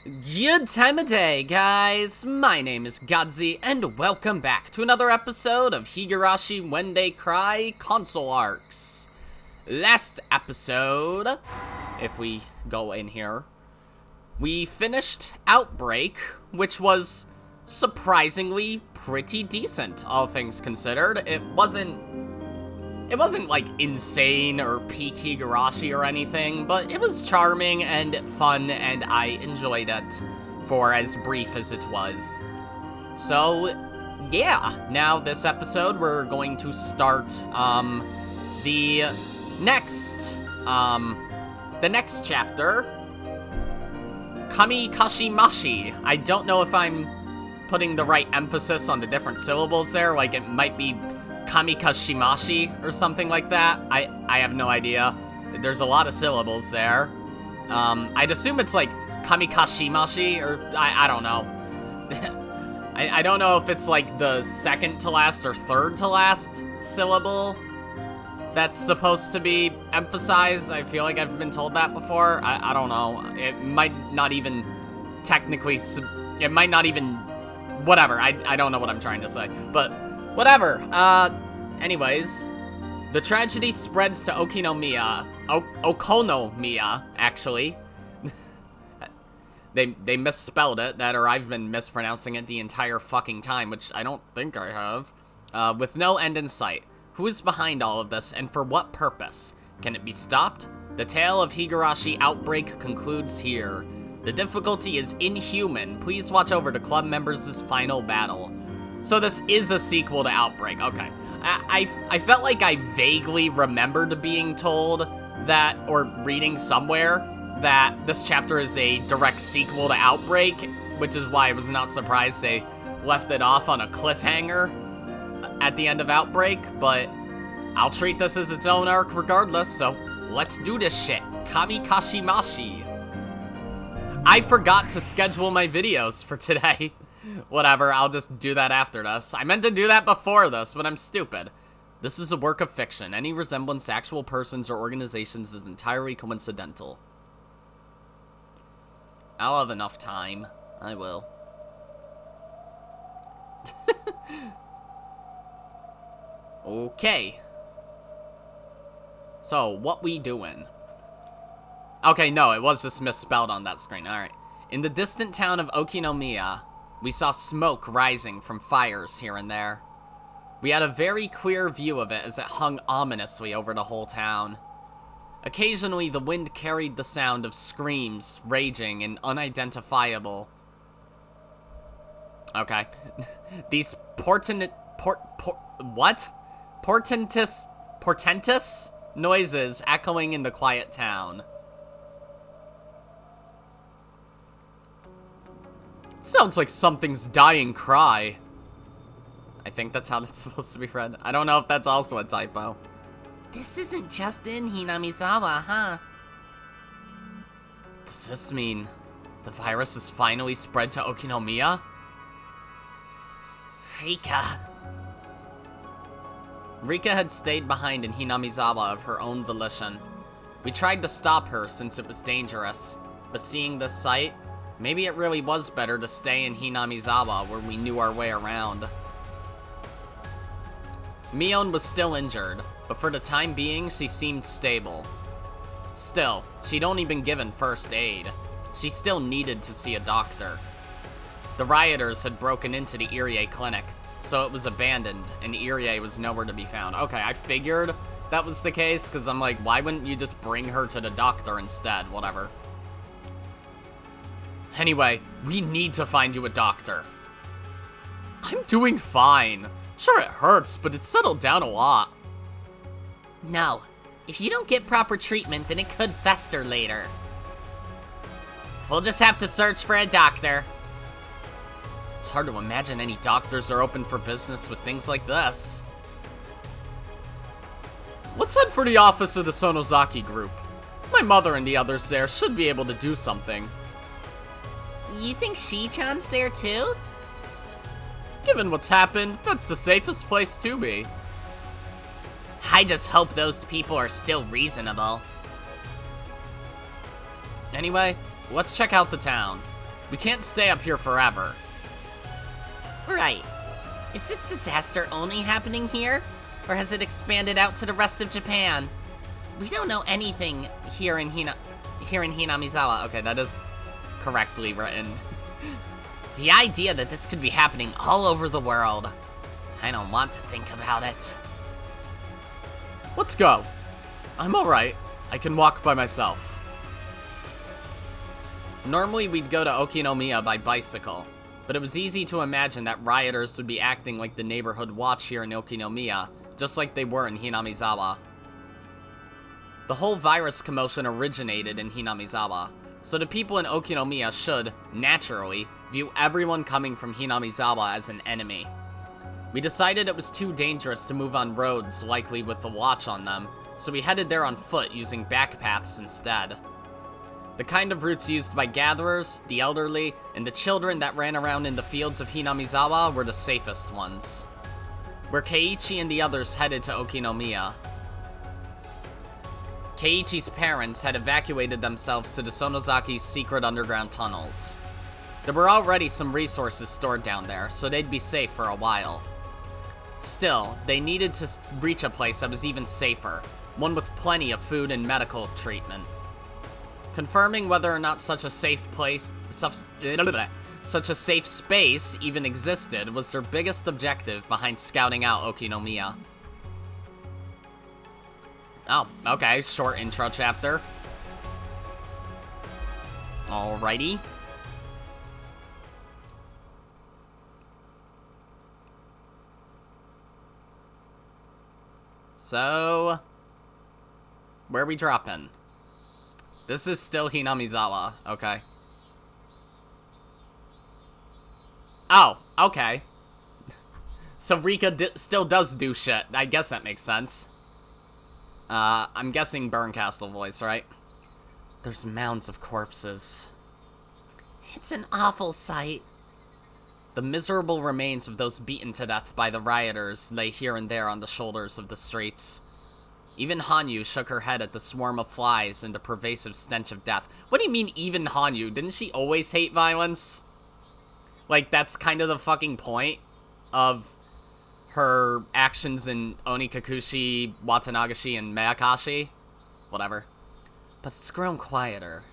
Good time of day, guys! My name is Godzi, and welcome back to another episode of Higurashi When They Cry console arcs. Last episode, if we go in here, we finished Outbreak, which was surprisingly pretty decent, all things considered. It wasn't like insane or peak Higurashi or anything, but it was charming and fun, and I enjoyed it for as brief as it was. So, yeah, now this episode we're going to start the next chapter, Kamikashimashi. I don't know if I'm putting the right emphasis on the different syllables there, like it might be Kamikashimashi or something like that. I have no idea. There's a lot of syllables there. I'd assume it's like Kamikashimashi, or I don't know. I don't know if it's like the second to last or third to last syllable that's supposed to be emphasized. I feel like I've been told that before. I don't know. It might not even technically, it might not even, whatever. I don't know what I'm trying to say, but whatever. Anyways, the tragedy spreads to Okinomiya. Okinomiya, actually. They misspelled it, that, or I've been mispronouncing it the entire fucking time, which I don't think I have. With no end in sight. Who is behind all of this, and for what purpose? Can it be stopped? The tale of Higurashi Outbreak concludes here. The difficulty is inhuman. Please watch over the club members' final battle. So this is a sequel to Outbreak. Okay. I felt like I vaguely remembered being told that, or reading somewhere, that this chapter is a direct sequel to Outbreak, which is why I was not surprised they left it off on a cliffhanger at the end of Outbreak, but I'll treat this as its own arc regardless, so let's do this shit. Kamikashimashi. I forgot to schedule my videos for today. Whatever, I'll just do that after this. I meant to do that before this, but I'm stupid. This is a work of fiction. Any resemblance to actual persons or organizations is entirely coincidental. I'll have enough time. I will. Okay. So, what we doing? Okay, no, it was just misspelled on that screen. Alright. In the distant town of Okinomiya, we saw smoke rising from fires here and there. We had a very clear view of it as it hung ominously over the whole town. Occasionally, the wind carried the sound of screams, raging, and unidentifiable. Okay. These portentous noises echoing in the quiet town. Sounds like something's dying cry. I think that's how that's supposed to be read. I don't know if that's also a typo. This isn't just in Hinamizawa, huh? Does this mean the virus has finally spread to Okinomiya? Rika had stayed behind in Hinamizawa of her own volition. We tried to stop her since it was dangerous, but seeing this sight, maybe it really was better to stay in Hinamizawa where we knew our way around. Mion was still injured, but for the time being, she seemed stable. Still, she'd only been given first aid. She still needed to see a doctor. The rioters had broken into the Irie clinic, so it was abandoned, and Irie was nowhere to be found. Okay, I figured that was the case, because I'm like, why wouldn't you just bring her to the doctor instead? Whatever. Anyway, we need to find you a doctor. I'm doing fine. Sure, it hurts, but it's settled down a lot. No. If you don't get proper treatment, then it could fester later. We'll just have to search for a doctor. It's hard to imagine any doctors are open for business with things like this. Let's head for the office of the Sonozaki group. My mother and the others there should be able to do something. You think Shi-chan's there too? Given what's happened, that's the safest place to be. I just hope those people are still reasonable. Anyway, let's check out the town. We can't stay up here forever. Right. Is this disaster only happening here? Or has it expanded out to the rest of Japan? We don't know anything here in Hinamizawa. Okay, that is correctly written. The idea that this could be happening all over the world. I don't want to think about it. Let's go. I'm alright. I can walk by myself. Normally we'd go to Okinomiya by bicycle, but it was easy to imagine that rioters would be acting like the neighborhood watch here in Okinomiya, just like they were in Hinamizawa. The whole virus commotion originated in Hinamizawa, so the people in Okinomiya should, naturally, view everyone coming from Hinamizawa as an enemy. We decided it was too dangerous to move on roads likely with the watch on them, so we headed there on foot using backpaths instead. The kind of routes used by gatherers, the elderly, and the children that ran around in the fields of Hinamizawa were the safest ones. Where Keiichi and the others headed to Okinomiya. Keiichi's parents had evacuated themselves to the Sonozaki's secret underground tunnels. There were already some resources stored down there, so they'd be safe for a while. Still, they needed to reach a place that was even safer, one with plenty of food and medical treatment. Confirming whether or not such a safe space even existed was their biggest objective behind scouting out Okinomiya. Oh, okay, short intro chapter. Alrighty. So, where are we dropping? This is still Hinamizawa, okay. Oh, okay. So Rika still does do shit. I guess that makes sense. I'm guessing Burncastle voice, right? There's mounds of corpses. It's an awful sight. The miserable remains of those beaten to death by the rioters lay here and there on the shoulders of the streets. Even Hanyuu shook her head at the swarm of flies and the pervasive stench of death. What do you mean, even Hanyuu? Didn't she always hate violence? Like, that's kind of the fucking point of her actions in Onikakushi, Watanagashi, and Mayakashi? Whatever. But it's grown quieter.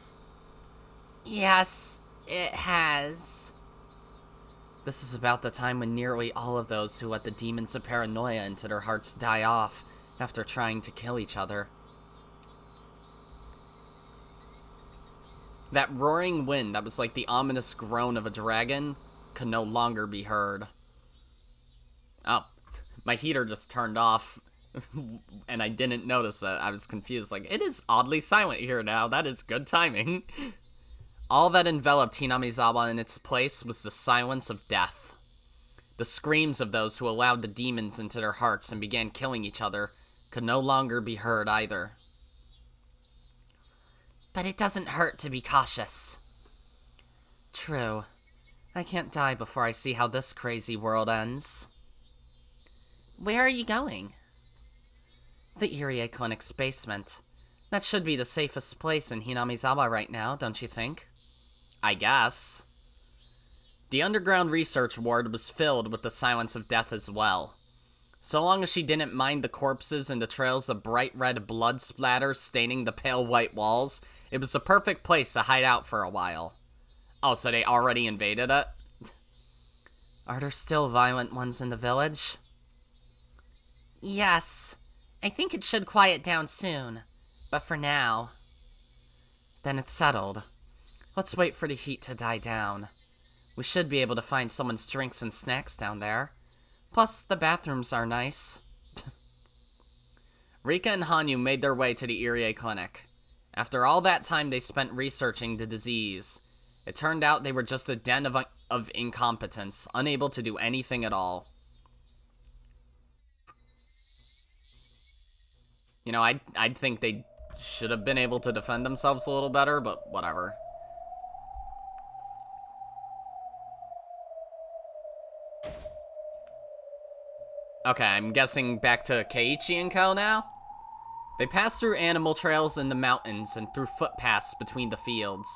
Yes, it has. This is about the time when nearly all of those who let the demons of paranoia into their hearts die off after trying to kill each other. That roaring wind that was like the ominous groan of a dragon could no longer be heard. Oh, my heater just turned off, and I didn't notice it. I was confused, like, it is oddly silent here now. That is good timing. All that enveloped Hinamizawa in its place was the silence of death. The screams of those who allowed the demons into their hearts and began killing each other could no longer be heard either. But it doesn't hurt to be cautious. True. I can't die before I see how this crazy world ends. Where are you going? The Irie Clinic's basement. That should be the safest place in Hinamizawa right now, don't you think? I guess. The underground research ward was filled with the silence of death as well. So long as she didn't mind the corpses and the trails of bright red blood splatters staining the pale white walls, it was the perfect place to hide out for a while. Oh, so they already invaded it? Are there still violent ones in the village? Yes. I think it should quiet down soon. But for now... Then it's settled. Let's wait for the heat to die down. We should be able to find someone's drinks and snacks down there. Plus, the bathrooms are nice. Rika and Hanyuu made their way to the Irie Clinic. After all that time they spent researching the disease, it turned out they were just a den of incompetence, unable to do anything at all. You know, I'd think they should have been able to defend themselves a little better, but whatever. Okay, I'm guessing back to Keiichi and Co. now? They passed through animal trails in the mountains and through footpaths between the fields.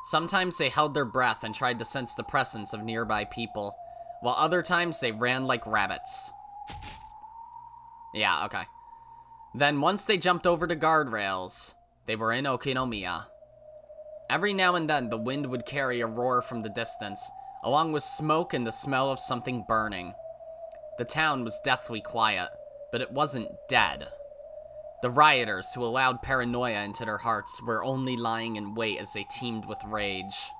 Sometimes they held their breath and tried to sense the presence of nearby people, while other times they ran like rabbits. Yeah, okay. Then once they jumped over the guardrails, they were in Okinomiya. Every now and then, the wind would carry a roar from the distance, along with smoke and the smell of something burning. The town was deathly quiet, but it wasn't dead. The rioters who allowed paranoia into their hearts were only lying in wait as they teemed with rage.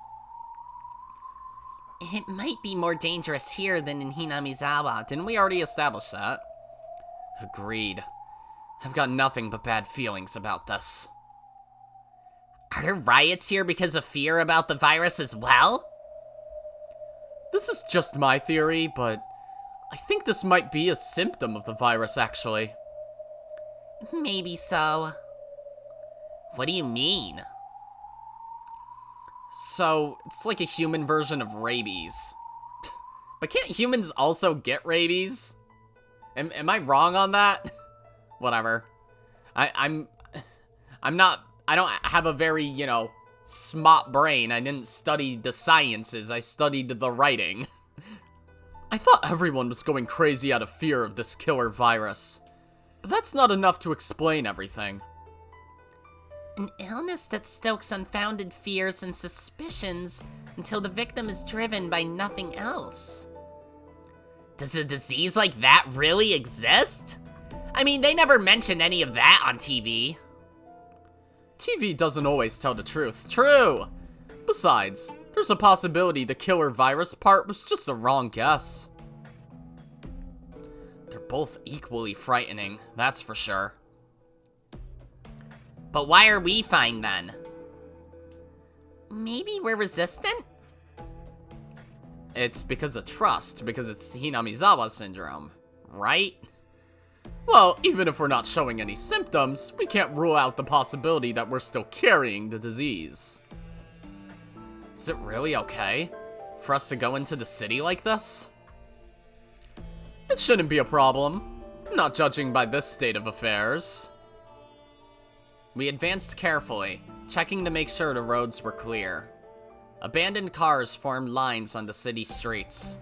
It might be more dangerous here than in Hinamizawa. Didn't we already establish that? Agreed. I've got nothing but bad feelings about this. Are there riots here because of fear about the virus as well? This is just my theory, but I think this might be a symptom of the virus, actually. Maybe so. What do you mean? So, it's like a human version of rabies. But can't humans also get rabies? Am I wrong on that? Whatever. I don't have a very, smart brain. I didn't study the sciences, I studied the writing. I thought everyone was going crazy out of fear of this killer virus. But that's not enough to explain everything. An illness that stokes unfounded fears and suspicions until the victim is driven by nothing else. Does a disease like that really exist? I mean, they never mention any of that on TV. TV doesn't always tell the truth. True! Besides, there's a possibility the killer virus part was just a wrong guess. They're both equally frightening, that's for sure. But why are we fine then? Maybe we're resistant? It's because of trust, because it's Hinamizawa syndrome, right? Well, even if we're not showing any symptoms, we can't rule out the possibility that we're still carrying the disease. Is it really okay for us to go into the city like this? It shouldn't be a problem, not judging by this state of affairs. We advanced carefully, checking to make sure the roads were clear. Abandoned cars formed lines on the city streets.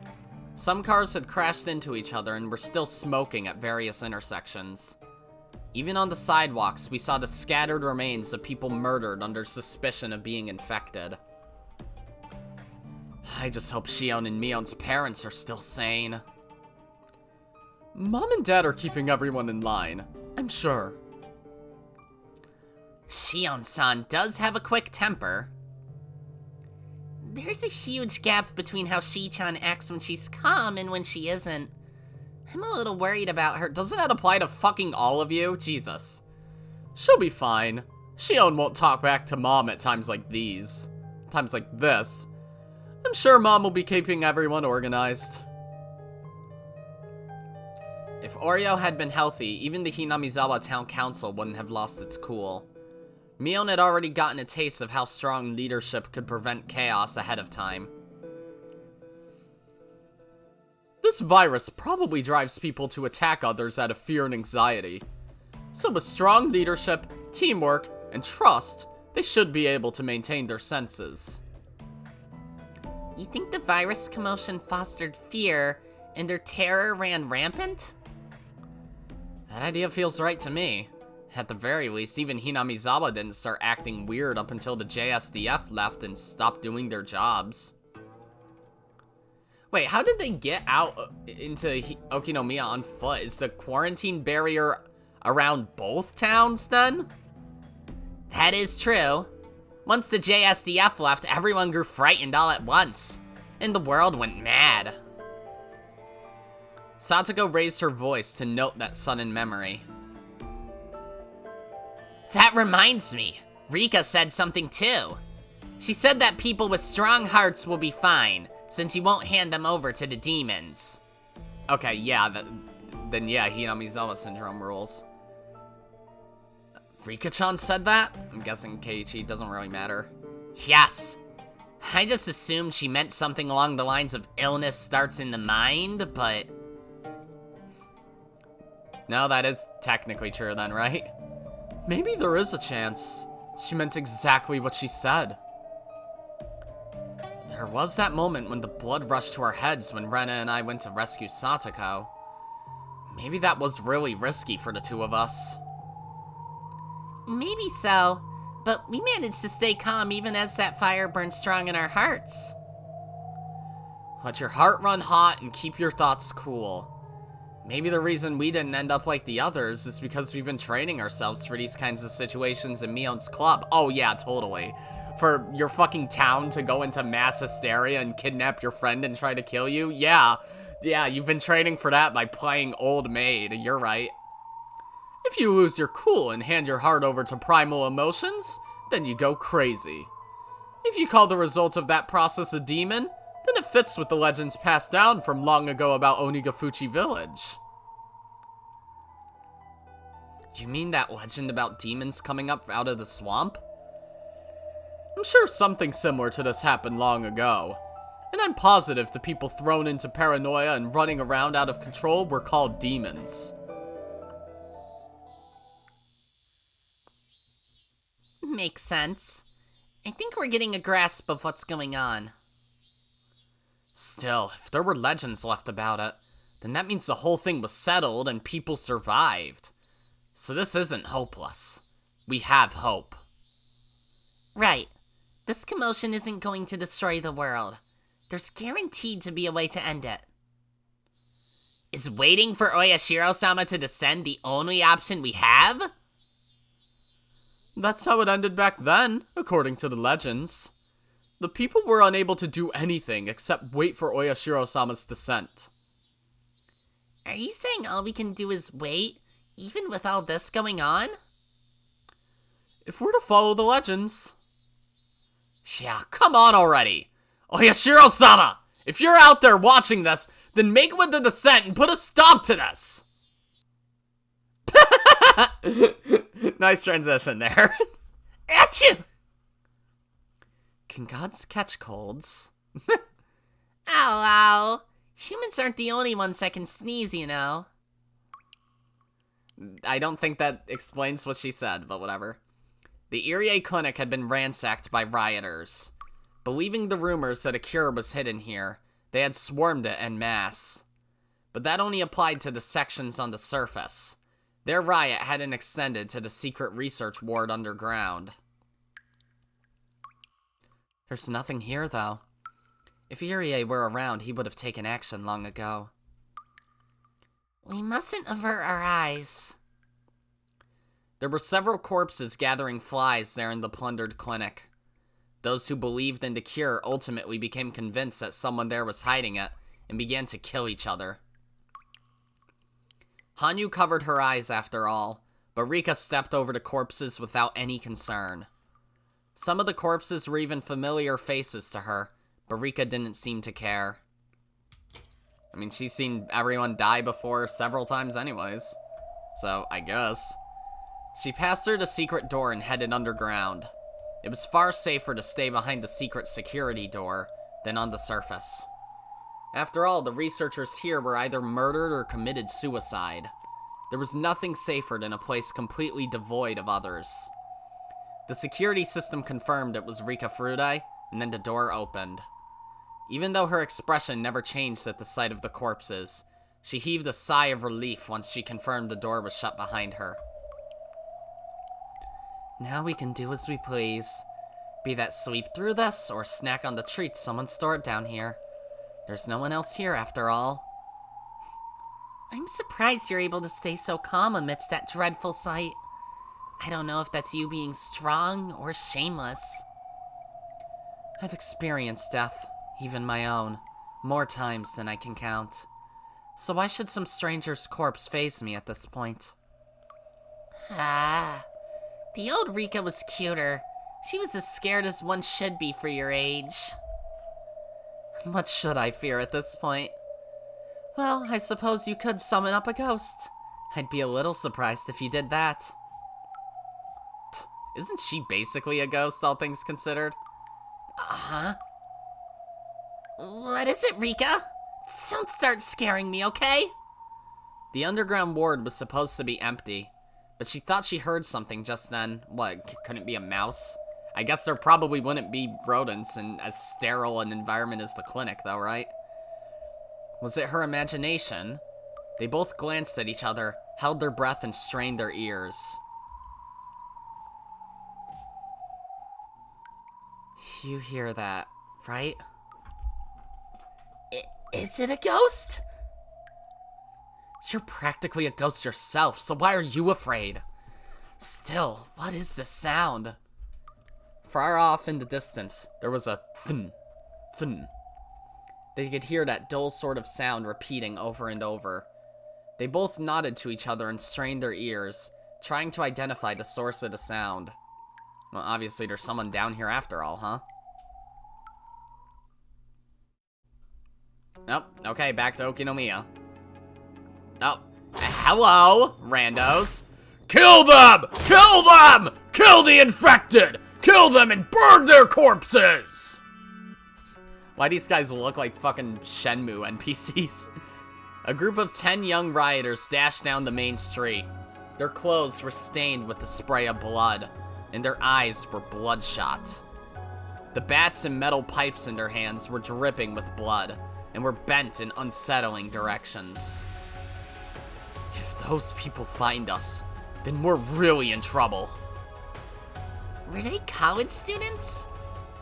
Some cars had crashed into each other and were still smoking at various intersections. Even on the sidewalks, we saw the scattered remains of people murdered under suspicion of being infected. I just hope Shion and Mion's parents are still sane. Mom and Dad are keeping everyone in line, I'm sure. Shion-san does have a quick temper. There's a huge gap between how Shi-chan acts when she's calm and when she isn't. I'm a little worried about her. Doesn't that apply to fucking all of you? Jesus. She'll be fine. Shion won't talk back to Mom at times like these. Times like this. I'm sure Mom will be keeping everyone organized. If Oreo had been healthy, even the Hinamizawa Town Council wouldn't have lost its cool. Mion had already gotten a taste of how strong leadership could prevent chaos ahead of time. This virus probably drives people to attack others out of fear and anxiety. So with strong leadership, teamwork, and trust, they should be able to maintain their senses. You think the virus commotion fostered fear and their terror ran rampant? That idea feels right to me. At the very least, even Hinamizawa didn't start acting weird up until the JSDF left and stopped doing their jobs. Wait, how did they get out into Okinomiya on foot? Is the quarantine barrier around both towns then? That is true. Once the JSDF left, everyone grew frightened all at once, and the world went mad. Satoko raised her voice to note that sudden memory. That reminds me, Rika said something too. She said that people with strong hearts will be fine, since you won't hand them over to the demons. Okay, yeah, then yeah, Hinamizawa syndrome rules. Rika-chan said that? I'm guessing Keiichi, doesn't really matter. Yes. I just assumed she meant something along the lines of illness starts in the mind, but... No, that is technically true then, right? Maybe there is a chance she meant exactly what she said. There was that moment when the blood rushed to our heads when Rena and I went to rescue Satoko. Maybe that was really risky for the two of us. Maybe so, but we managed to stay calm even as that fire burned strong in our hearts. Let your heart run hot and keep your thoughts cool. Maybe the reason we didn't end up like the others is because we've been training ourselves for these kinds of situations in Mion's club. Oh yeah, totally. For your fucking town to go into mass hysteria and kidnap your friend and try to kill you? Yeah, you've been training for that by playing old maid, you're right. If you lose your cool and hand your heart over to primal emotions, then you go crazy. If you call the result of that process a demon, then it fits with the legends passed down from long ago about Onigafuchi Village. You mean that legend about demons coming up out of the swamp? I'm sure something similar to this happened long ago. And I'm positive the people thrown into paranoia and running around out of control were called demons. Makes sense. I think we're getting a grasp of what's going on. Still, if there were legends left about it, then that means the whole thing was settled and people survived. So this isn't hopeless. We have hope. Right. This commotion isn't going to destroy the world. There's guaranteed to be a way to end it. Is waiting for Oyashiro-sama to descend the only option we have? That's how it ended back then, according to the legends. The people were unable to do anything except wait for Oyashiro-sama's descent. Are you saying all we can do is wait, even with all this going on? If we're to follow the legends. Yeah, come on already! Oyashiro-sama! If you're out there watching this, then make with the descent and put a stop to this! Nice transition there. Achoo! Can gods catch colds? Ow. Humans aren't the only ones that can sneeze, you know. I don't think that explains what she said, but whatever. The Irie clinic had been ransacked by rioters. Believing the rumors that a cure was hidden here, they had swarmed it en masse. But that only applied to the sections on the surface. Their riot hadn't extended to the secret research ward underground. There's nothing here, though. If Irie were around, he would have taken action long ago. We mustn't avert our eyes. There were several corpses gathering flies there in the plundered clinic. Those who believed in the cure ultimately became convinced that someone there was hiding it, and began to kill each other. Hanyuu covered her eyes after all, but Rika stepped over the corpses without any concern. Some of the corpses were even familiar faces to her, but Rika didn't seem to care. I mean, she's seen everyone die before several times anyways, so I guess. She passed through the secret door and headed underground. It was far safer to stay behind the secret security door than on the surface. After all, the researchers here were either murdered or committed suicide. There was nothing safer than a place completely devoid of others. The security system confirmed it was Rika Furude, and then the door opened. Even though her expression never changed at the sight of the corpses, she heaved a sigh of relief once she confirmed the door was shut behind her. Now we can do as we please. Be that sleep through this, or snack on the treats someone stored down here. There's no one else here after all. I'm surprised you're able to stay so calm amidst that dreadful sight. I don't know if that's you being strong or shameless. I've experienced death, even my own, more times than I can count. So why should some stranger's corpse faze me at this point? The old Rika was cuter. She was as scared as one should be for your age. What should I fear at this point? Well, I suppose you could summon up a ghost. I'd be a little surprised if you did that. Isn't she basically a ghost, all things considered? Uh-huh. What is it, Rika? Don't start scaring me, okay? The underground ward was supposed to be empty, but she thought she heard something just then. What, couldn't it be a mouse? I guess there probably wouldn't be rodents in as sterile an environment as the clinic, though, right? Was it her imagination? They both glanced at each other, held their breath, and strained their ears. You hear that, right? Is it a ghost? You're practically a ghost yourself, so why are you afraid? Still, what is this sound? Far off in the distance, there was a thun, thun. They could hear that dull sort of sound repeating over and over. They both nodded to each other and strained their ears, trying to identify the source of the sound. Well, obviously there's someone down here after all, huh? Oh, okay, back to Okinomiya. Oh, hello, randos. Kill them! Kill them! Kill the infected! Kill them and burn their corpses! Why these guys look like fucking Shenmue NPCs? A group of 10 young rioters dashed down the main street. Their clothes were stained with the spray of blood, and their eyes were bloodshot. The bats and metal pipes in their hands were dripping with blood, and were bent in unsettling directions. If those people find us, then we're really in trouble. Were they college students?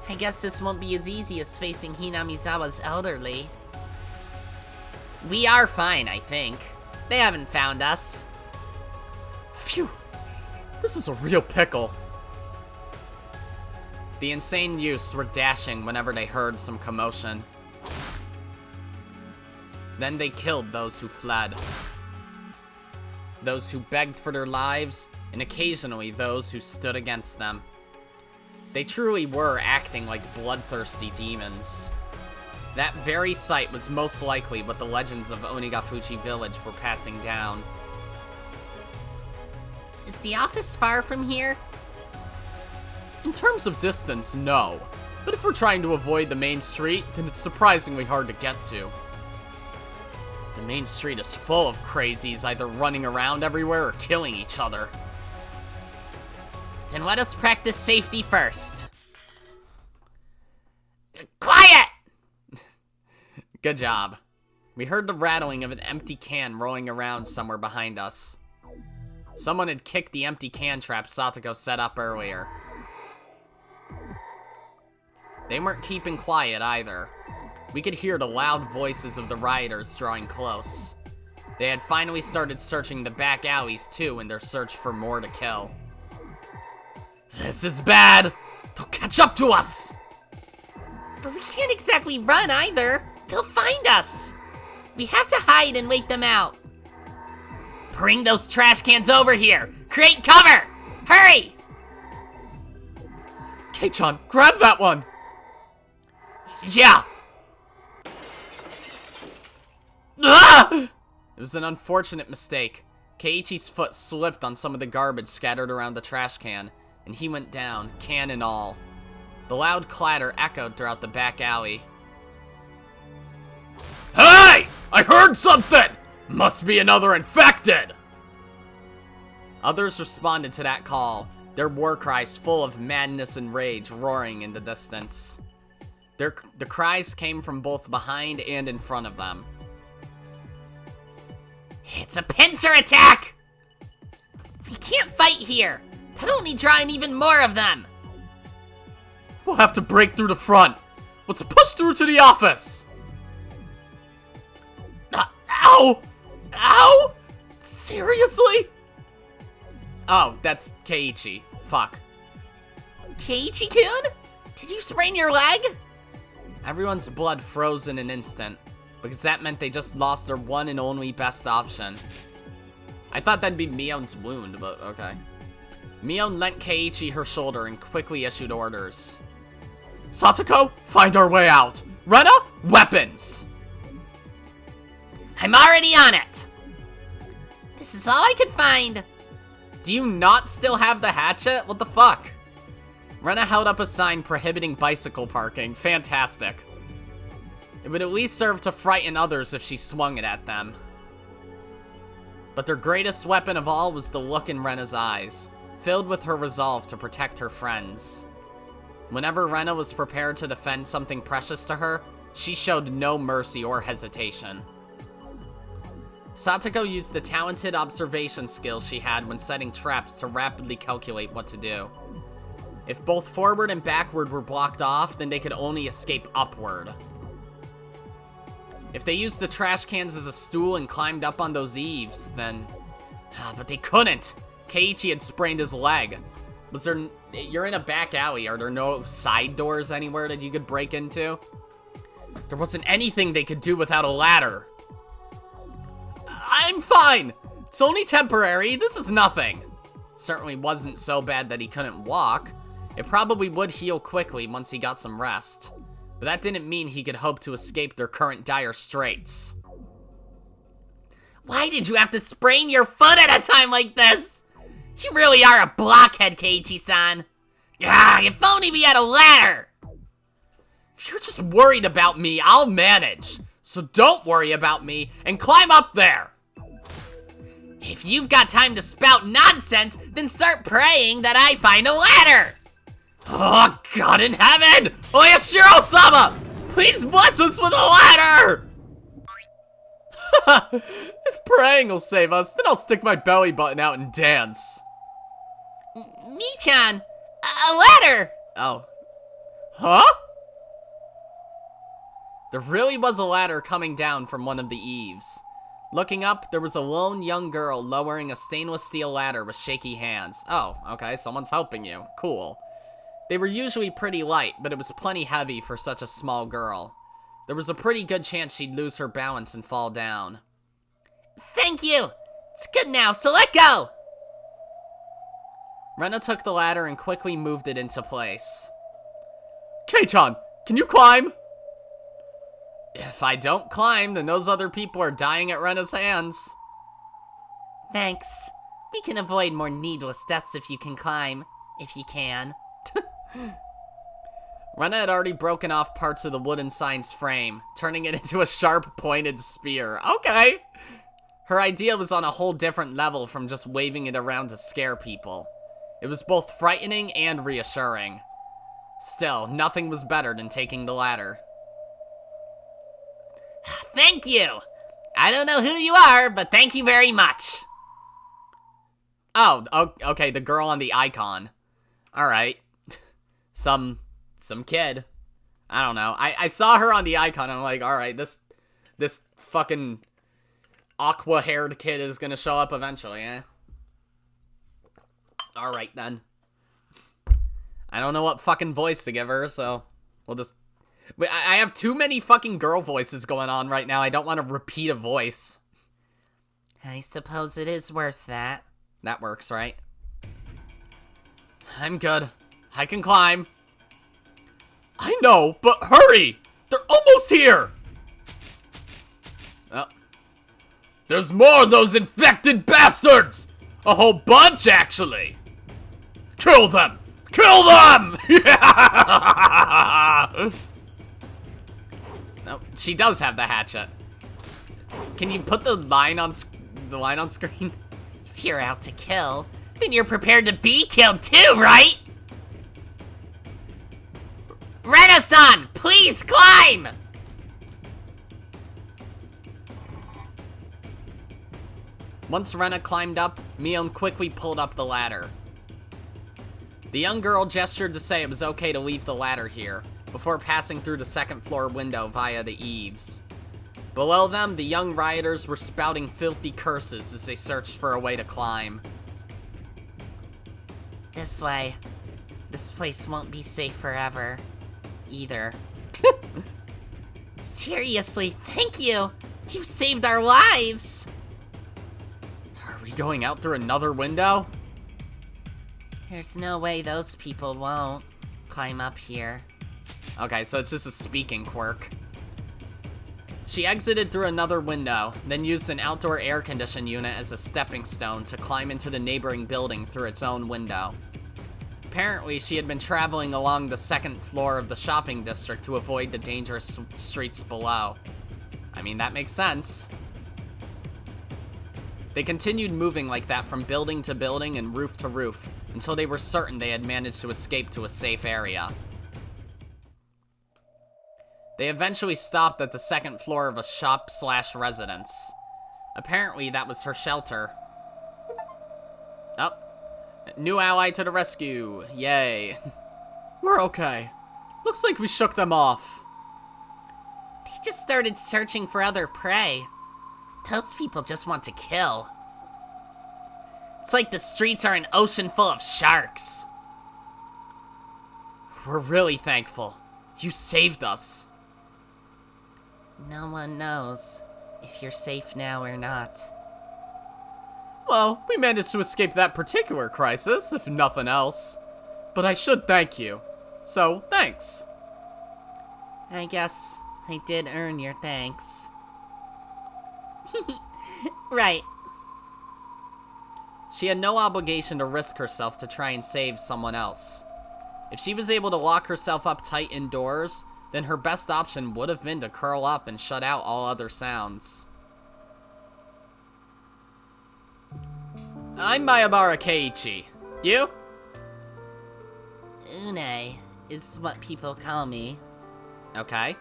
I guess this won't be as easy as facing Hinamizawa's elderly. We are fine, I think. They haven't found us. Phew. This is a real pickle. The insane youths were dashing whenever they heard some commotion. Then they killed those who fled. Those who begged for their lives, and occasionally those who stood against them. They truly were acting like bloodthirsty demons. That very sight was most likely what the legends of Onigafuchi Village were passing down. Is the office far from here? In terms of distance, no. But if we're trying to avoid the main street, then it's surprisingly hard to get to. The main street is full of crazies either running around everywhere or killing each other. Then let us practice safety first. Quiet! Good job. We heard the rattling of an empty can rolling around somewhere behind us. Someone had kicked the empty can trap Satoko set up earlier. They weren't keeping quiet either. We could hear the loud voices of the rioters drawing close. They had finally started searching the back alleys too in their search for more to kill. This is bad! They'll catch up to us! But we can't exactly run either. They'll find us. We have to hide and wait them out. Bring those trash cans over here. Create cover! Hurry! Kei-chan, grab that one! Yeah! Ah! It was an unfortunate mistake. Keiichi's foot slipped on some of the garbage scattered around the trash can, and he went down, can and all. The loud clatter echoed throughout the back alley. Hey! I heard something! Must be another infected! Others responded to that call, their war cries full of madness and rage roaring in the distance. The cries came from both behind and in front of them. It's a pincer attack! We can't fight here. That'll only draw in even more of them. We'll have to break through the front. Let's push through to the office. Ow! Ow! Seriously? Oh, that's Keiichi. Fuck. Keiichi-kun? Did you sprain your leg? Everyone's blood froze in an instant, because that meant they just lost their one and only best option. I thought that'd be Mion's wound, but okay. Mion lent Keiichi her shoulder and quickly issued orders. Satoko, find our way out. Rena, weapons! I'm already on it! This is all I could find. Do you not still have the hatchet? What the fuck? Rena held up a sign prohibiting bicycle parking. Fantastic. It would at least serve to frighten others if she swung it at them. But their greatest weapon of all was the look in Rena's eyes, filled with her resolve to protect her friends. Whenever Rena was prepared to defend something precious to her, she showed no mercy or hesitation. Satoko used the talented observation skills she had when setting traps to rapidly calculate what to do. If both forward and backward were blocked off, then they could only escape upward. If they used the trash cans as a stool and climbed up on those eaves, then... but they couldn't! Keiichi had sprained his leg. Was there... You're in a back alley. Are there no side doors anywhere that you could break into? There wasn't anything they could do without a ladder. I'm fine! It's only temporary. This is nothing. It certainly wasn't so bad that he couldn't walk. It probably would heal quickly once he got some rest. But that didn't mean he could hope to escape their current dire straits. Why did you have to sprain your foot at a time like this? You really are a blockhead, Keiichi-san. If only we had a ladder. If you're just worried about me, I'll manage. So don't worry about me and climb up there. If you've got time to spout nonsense, then start praying that I find a ladder. Oh, God in heaven! Oyashiro-sama! Please bless us with a ladder! If praying will save us, then I'll stick my belly button out and dance. Mii-chan, a ladder! Oh. Huh? There really was a ladder coming down from one of the eaves. Looking up, there was a lone young girl lowering a stainless steel ladder with shaky hands. Oh, okay, someone's helping you. Cool. They were usually pretty light, but it was plenty heavy for such a small girl. There was a pretty good chance she'd lose her balance and fall down. Thank you! It's good now, so let go! Rena took the ladder and quickly moved it into place. Kei-chan, can you climb? If I don't climb, then those other people are dying at Rena's hands. Thanks. We can avoid more needless deaths if you can climb. If you can. Rena had already broken off parts of the wooden sign's frame, turning it into a sharp, pointed spear. Okay. Her idea was on a whole different level from just waving it around to scare people. It was both frightening and reassuring. Still, nothing was better than taking the ladder. Thank you! I don't know who you are, but thank you very much. Oh, okay, the girl on the icon. Alright. Some kid. I don't know. I saw her on the icon, and I'm like, alright, this fucking aqua-haired kid is gonna show up eventually, eh? Alright, then. I don't know what fucking voice to give her, so we'll just... I have too many fucking girl voices going on right now. I don't want to repeat a voice. I suppose it is worth that. That works, right? I'm good. I can climb. I know, but hurry! They're almost here! Oh. There's more of those infected bastards! A whole bunch, actually! Kill them! Kill them! No, she does have the hatchet. Can you put the line on screen? If you're out to kill, then you're prepared to be killed too, right? Rena-san, please climb! Once Rena climbed up, Mion quickly pulled up the ladder. The young girl gestured to say it was okay to leave the ladder here, before passing through the second floor window via the eaves. Below them, the young rioters were spouting filthy curses as they searched for a way to climb. This way. This place won't be safe forever. Either. Seriously, thank you! You've saved our lives! Are we going out through another window? There's no way those people won't climb up here. Okay, so it's just a speaking quirk. She exited through another window, then used an outdoor air condition unit as a stepping stone to climb into the neighboring building through its own window. Apparently, she had been traveling along the second floor of the shopping district to avoid the dangerous streets below. I mean, that makes sense. They continued moving like that from building to building and roof to roof, until they were certain they had managed to escape to a safe area. They eventually stopped at the second floor of a shop/residence. Apparently, that was her shelter. Oh, new ally to the rescue. Yay. We're okay. Looks like we shook them off. They just started searching for other prey. Those people just want to kill. It's like the streets are an ocean full of sharks. We're really thankful. You saved us. No one knows if you're safe now or not. Well, we managed to escape that particular crisis, if nothing else. But I should thank you. So, thanks. I guess I did earn your thanks. Right. She had no obligation to risk herself to try and save someone else. If she was able to lock herself up tight indoors, then her best option would have been to curl up and shut out all other sounds. I'm Mayabara Keiichi. You? Une is what people call me. Okay.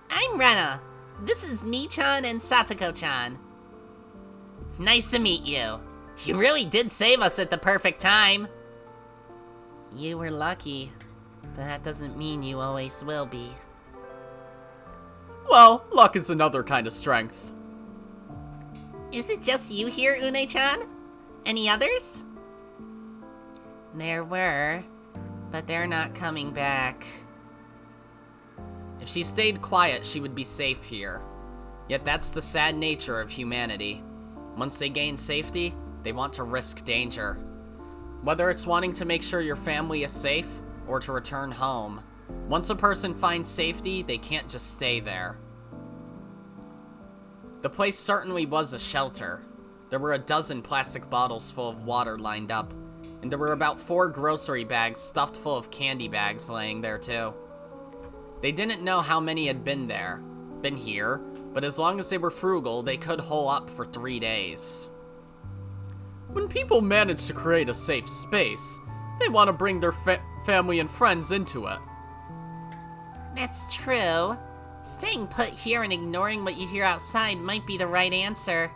I'm Rena. This is Mi-chan and Satoko-chan. Nice to meet you. You really did save us at the perfect time. You were lucky, but that doesn't mean you always will be. Well, luck is another kind of strength. Is it just you here, Une-chan? Any others? There were, but they're not coming back. If she stayed quiet, she would be safe here. Yet that's the sad nature of humanity. Once they gain safety, they want to risk danger. Whether it's wanting to make sure your family is safe, or to return home. Once a person finds safety, they can't just stay there. The place certainly was a shelter. There were a dozen plastic bottles full of water lined up, and there were about 4 grocery bags stuffed full of candy bags laying there too. They didn't know how many had been here, but as long as they were frugal, they could hole up for 3 days. When people manage to create a safe space, they want to bring their family and friends into it. That's true. Staying put here and ignoring what you hear outside might be the right answer.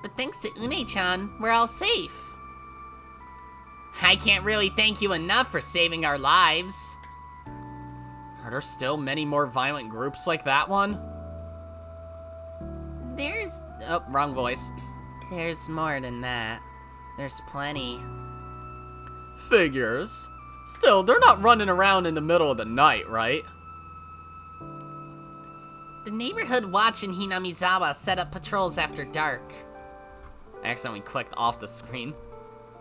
But thanks to Une-chan, we're all safe. I can't really thank you enough for saving our lives. Are there still many more violent groups like that one? Oh, wrong voice. There's more than that. There's plenty. Figures. Still, they're not running around in the middle of the night, right? The neighborhood watch in Hinamizawa set up patrols after dark. I accidentally clicked off the screen.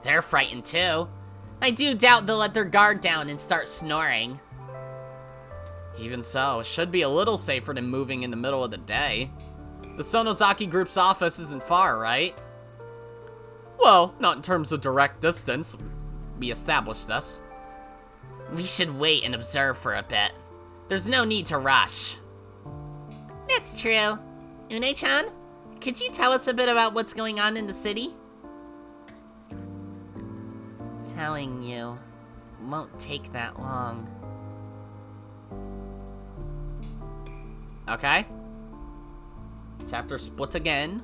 They're frightened too. I do doubt they'll let their guard down and start snoring. Even so, it should be a little safer than moving in the middle of the day. The Sonozaki Group's office isn't far, right? Well, not in terms of direct distance. We established this. We should wait and observe for a bit. There's no need to rush. That's true. Une-chan, could you tell us a bit about what's going on in the city? Telling you won't take that long. Okay. Chapter split again.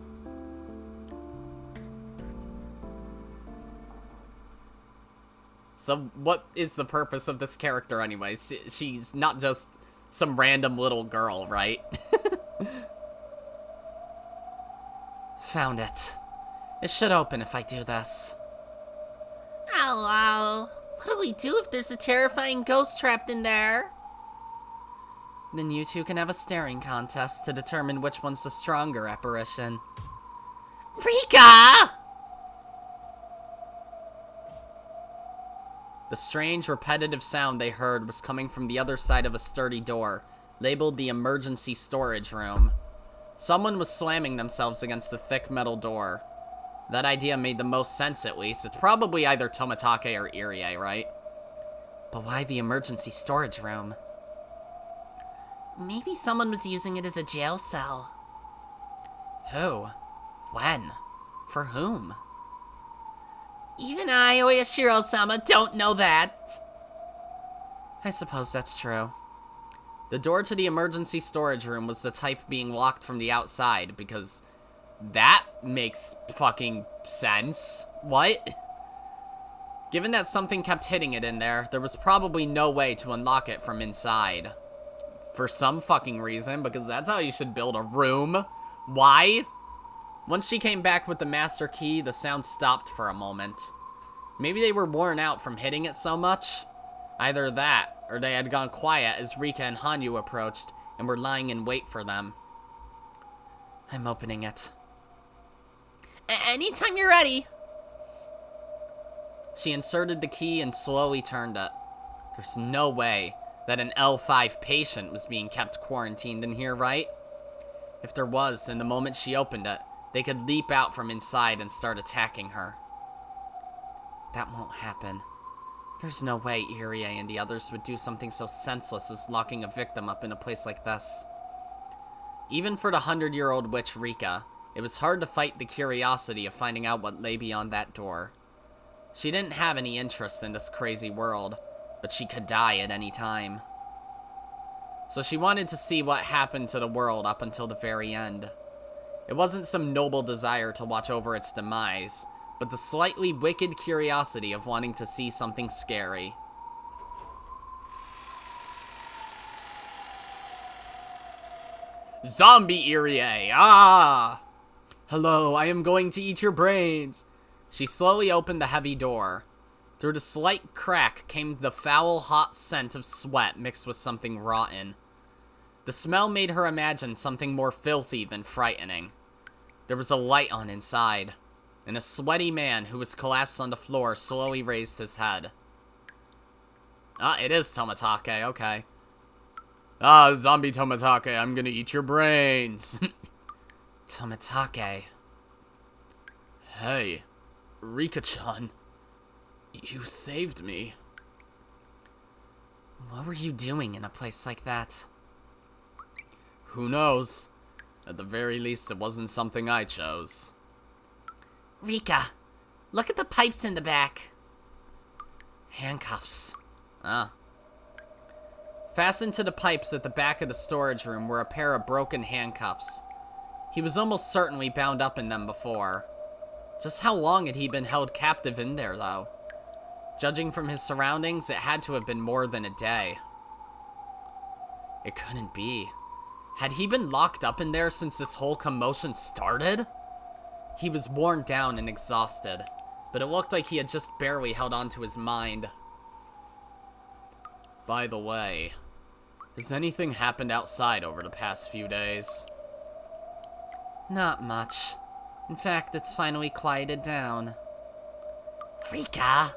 So what is the purpose of this character anyways? She's not just some random little girl, right? Found it. It should open if I do this. Oh, what do we do if there's a terrifying ghost trapped in there? Then you two can have a staring contest to determine which one's the stronger apparition. Rika! The strange, repetitive sound they heard was coming from the other side of a sturdy door, labeled the emergency storage room. Someone was slamming themselves against the thick metal door. That idea made the most sense, at least. It's probably either Tomitake or Irie, right? But why the emergency storage room? Maybe someone was using it as a jail cell. Who? When? For whom? Even I, Oyashiro-sama, don't know that. I suppose that's true. The door to the emergency storage room was the type being locked from the outside, because that makes fucking sense. What? Given that something kept hitting it in there was probably no way to unlock it from inside. For some fucking reason, because that's how you should build a room. Why? Once she came back with the master key, the sound stopped for a moment. Maybe they were worn out from hitting it so much. Either that, or they had gone quiet as Rika and Hanyuu approached and were lying in wait for them. I'm opening it. Anytime you're ready. She inserted the key and slowly turned it. There's no way that an L5 patient was being kept quarantined in here, right? If there was, then the moment she opened it, they could leap out from inside and start attacking her. That won't happen. There's no way Irie and the others would do something so senseless as locking a victim up in a place like this. Even for the 100-year-old witch Rika, it was hard to fight the curiosity of finding out what lay beyond that door. She didn't have any interest in this crazy world, but she could die at any time. So she wanted to see what happened to the world up until the very end. It wasn't some noble desire to watch over its demise, but the slightly wicked curiosity of wanting to see something scary. Zombie Irie! Ah! Hello, I am going to eat your brains. She slowly opened the heavy door. Through the slight crack came the foul, hot scent of sweat mixed with something rotten. The smell made her imagine something more filthy than frightening. There was a light on inside, and a sweaty man who was collapsed on the floor slowly raised his head. Ah, it is Tomatake, okay. Ah, zombie Tomatake, I'm gonna eat your brains. Tomatake. Hey, Rika-chan. You saved me. What were you doing in a place like that? Who knows? At the very least, it wasn't something I chose. Rika, look at the pipes in the back. Handcuffs. Ah. Fastened to the pipes at the back of the storage room were a pair of broken handcuffs. He was almost certainly bound up in them before. Just how long had he been held captive in there, though? Judging from his surroundings, it had to have been more than a day. It couldn't be. Had he been locked up in there since this whole commotion started? He was worn down and exhausted, but it looked like he had just barely held on to his mind. By the way, has anything happened outside over the past few days? Not much. In fact, it's finally quieted down. Rika!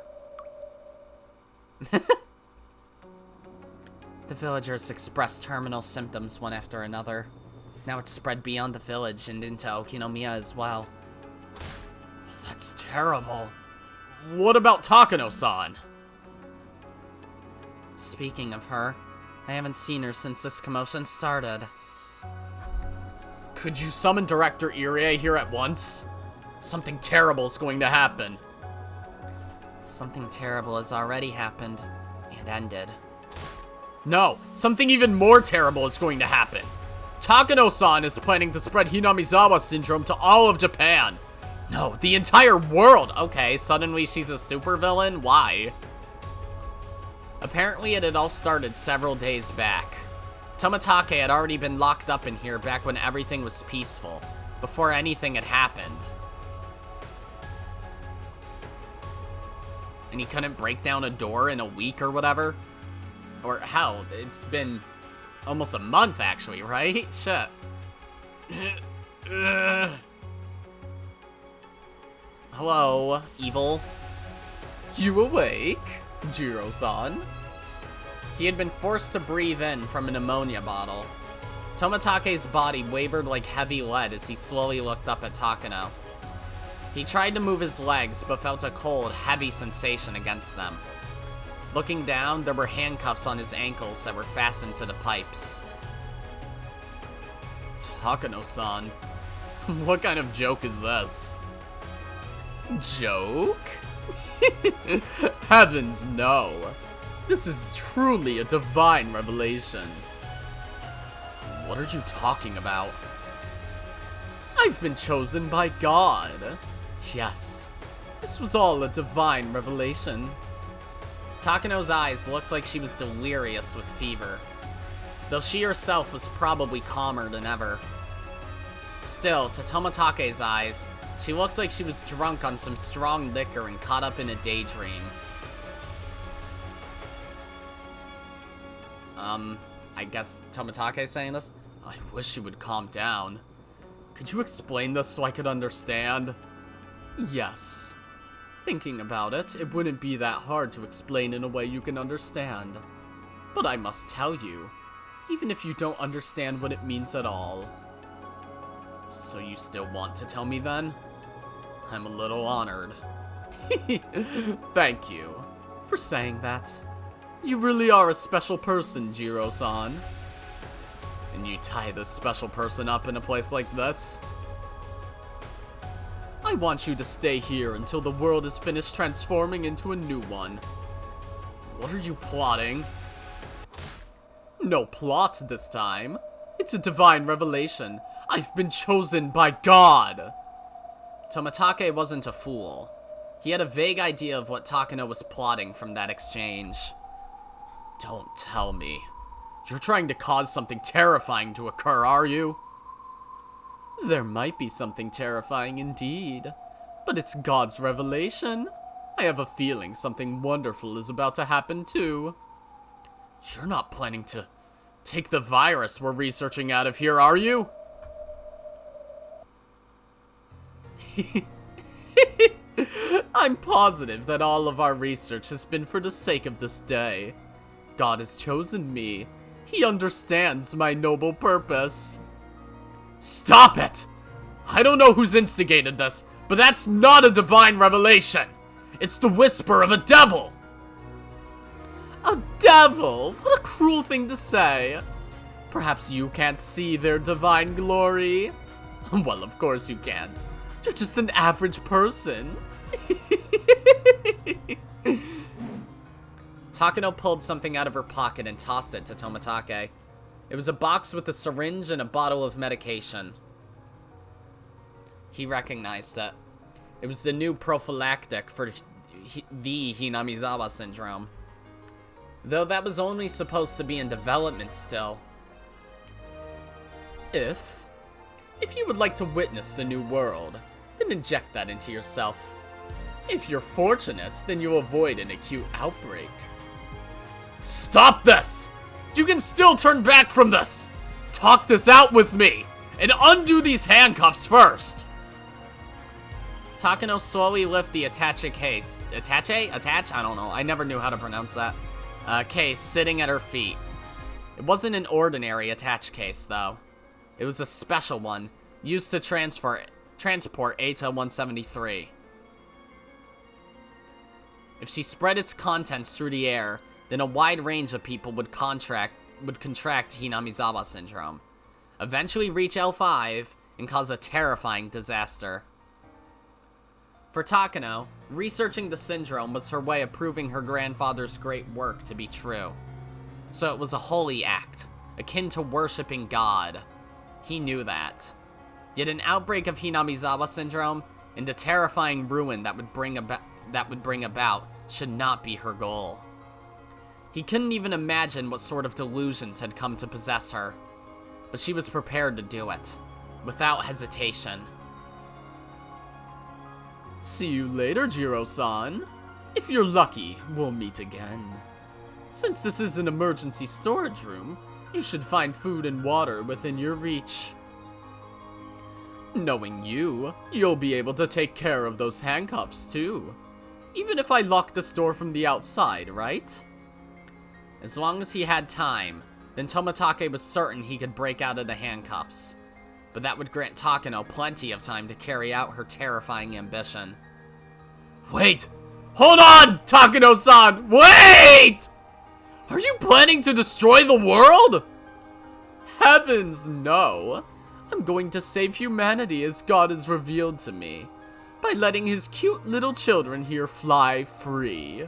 The villagers expressed terminal symptoms one after another. Now it's spread beyond the village and into Okinomiya as well. That's terrible. What about Takano-san? Speaking of her, I haven't seen her since this commotion started. Could you summon Director Irie here at once? Something terrible is going to happen. Something terrible has already happened and ended. No, something even more terrible is going to happen. Takano-san is planning to spread Hinamizawa syndrome to all of Japan. No, the entire world. Okay, suddenly she's a supervillain? Why? Apparently it had all started several days back. Tomatake had already been locked up in here back when everything was peaceful, before anything had happened. And he couldn't break down a door in a week or whatever? Or hell, it's been almost a month actually, right? Shit. Hello, evil. You awake, Jiro-san? He had been forced to breathe in from a pneumonia bottle. Tomatake's body wavered like heavy lead as he slowly looked up at Takano. He tried to move his legs, but felt a cold, heavy sensation against them. Looking down, there were handcuffs on his ankles that were fastened to the pipes. Takano-san, what kind of joke is this? Joke? Heavens, no. This is truly a divine revelation. What are you talking about? I've been chosen by God. Yes, this was all a divine revelation. Takano's eyes looked like she was delirious with fever, though she herself was probably calmer than ever. Still, to Tomatake's eyes, she looked like she was drunk on some strong liquor and caught up in a daydream. I guess Tomatake's saying this? I wish you would calm down. Could you explain this so I could understand? Yes. Thinking about it, it wouldn't be that hard to explain in a way you can understand. But I must tell you, even if you don't understand what it means at all. So you still want to tell me then? I'm a little honored. Thank you for saying that. You really are a special person, Jiro-san. And you tie this special person up in a place like this? I want you to stay here until the world is finished transforming into a new one. What are you plotting? No plot this time. It's a divine revelation. I've been chosen by God! Tomatake wasn't a fool. He had a vague idea of what Takano was plotting from that exchange. Don't tell me. You're trying to cause something terrifying to occur, are you? There might be something terrifying indeed, but it's God's revelation. I have a feeling something wonderful is about to happen too. You're not planning to take the virus we're researching out of here, are you? I'm positive that all of our research has been for the sake of this day. God has chosen me. He understands my noble purpose. Stop it! I don't know who's instigated this, but that's not a divine revelation. It's the whisper of a devil. A devil? What a cruel thing to say. Perhaps you can't see their divine glory. Well, of course you can't. You're just an average person. Takano pulled something out of her pocket and tossed it to Tomatake. It was a box with a syringe and a bottle of medication. He recognized it. It was the new prophylactic for the Hinamizawa syndrome. Though that was only supposed to be in development still. If you would like to witness the new world, then inject that into yourself. If you're fortunate, then you'll avoid an acute outbreak. Stop this! You can still turn back from this! Talk this out with me! And undo these handcuffs first! Takano slowly lifted the attache case. Attache? Attach? I don't know. I never knew how to pronounce that. Case sitting at her feet. It wasn't an ordinary attach case, though. It was a special one, used to transport ETA-173. If she spread its contents through the air, then a wide range of people would contract Hinamizawa syndrome, eventually reach L5, and cause a terrifying disaster. For Takano, researching the syndrome was her way of proving her grandfather's great work to be true. So it was a holy act, akin to worshipping God. He knew that. Yet an outbreak of Hinamizawa syndrome, and the terrifying ruin that would bring about should not be her goal. He couldn't even imagine what sort of delusions had come to possess her, but she was prepared to do it, without hesitation. See you later, Jiro-san. If you're lucky, we'll meet again. Since this is an emergency storage room, you should find food and water within your reach. Knowing you, you'll be able to take care of those handcuffs too. Even if I lock this door from the outside, right? As long as he had time, then Tomatake was certain he could break out of the handcuffs. But that would grant Takano plenty of time to carry out her terrifying ambition. Wait! Hold on, Takano-san! Wait! Are you planning to destroy the world? Heavens, no. I'm going to save humanity as God has revealed to me, by letting his cute little children here fly free.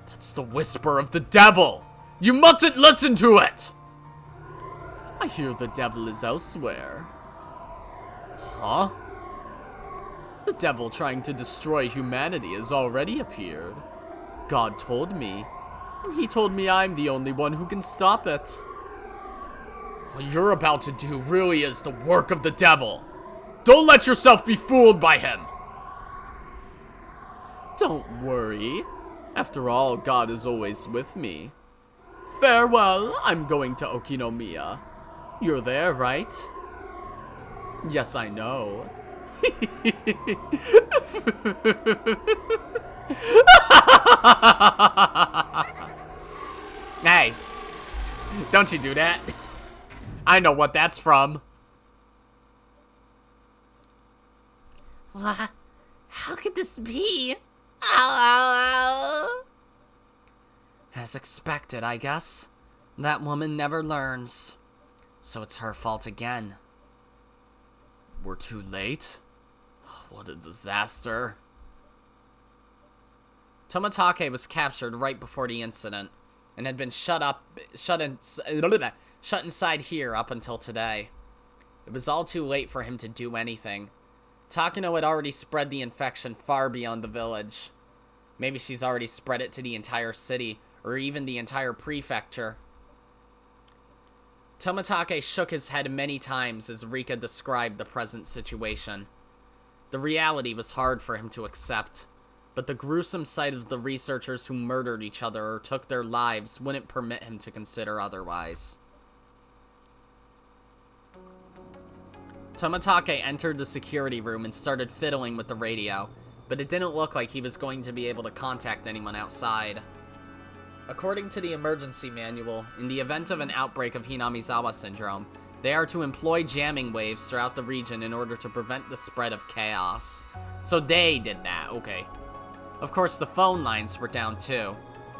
That's the whisper of the devil! You mustn't listen to it! I hear the devil is elsewhere. Huh? The devil trying to destroy humanity has already appeared. God told me, and he told me I'm the only one who can stop it. What you're about to do really is the work of the devil. Don't let yourself be fooled by him. Don't worry. After all, God is always with me. Farewell, I'm going to Okinomiya. You're there, right? Yes, I know. Hey, don't you do that. I know what that's from. What? How could this be? Ow, ow, ow. As expected, I guess. That woman never learns. So it's her fault again. We're too late? What a disaster. Tomatake was captured right before the incident, and had been shut inside here up until today. It was all too late for him to do anything. Takano had already spread the infection far beyond the village. Maybe she's already spread it to the entire city, or even the entire prefecture. Tomatake shook his head many times as Rika described the present situation. The reality was hard for him to accept, but the gruesome sight of the researchers who murdered each other or took their lives wouldn't permit him to consider otherwise. Tomatake entered the security room and started fiddling with the radio, but it didn't look like he was going to be able to contact anyone outside. According to the emergency manual, in the event of an outbreak of Hinamizawa syndrome, they are to employ jamming waves throughout the region in order to prevent the spread of chaos. So they did that, okay. Of course, the phone lines were down too,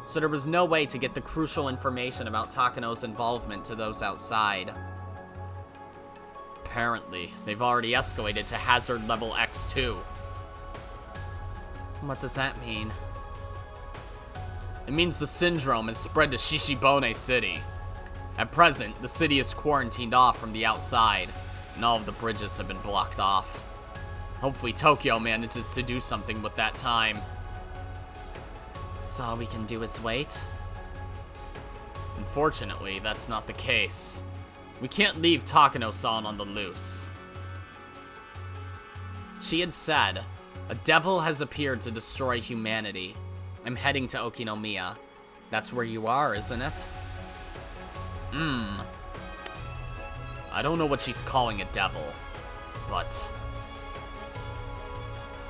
so there was no way to get the crucial information about Takano's involvement to those outside. Apparently, they've already escalated to hazard level X2. What does that mean? It means the syndrome has spread to Shishibone City. At present, the city is quarantined off from the outside, and all of the bridges have been blocked off. Hopefully Tokyo manages to do something with that time. So all we can do is wait? Unfortunately, that's not the case. We can't leave Takano-san on the loose. She had said, "A devil has appeared to destroy humanity. I'm heading to Okinomiya." That's where you are, isn't it? I don't know what she's calling a devil, but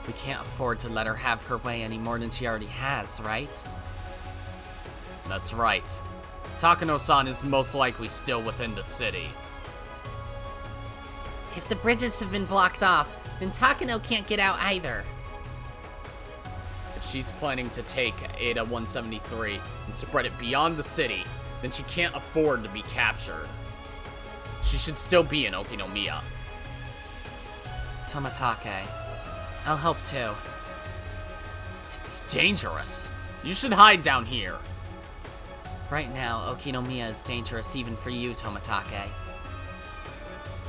we can't afford to let her have her way any more than she already has, right? That's right. Takano-san is most likely still within the city. If the bridges have been blocked off, then Takano can't get out either. If she's planning to take Ada 173 and spread it beyond the city, then she can't afford to be captured. She should still be in Okinomiya. Tomatake, I'll help too. It's dangerous. You should hide down here. Right now, Okinomiya is dangerous even for you, Tomatake.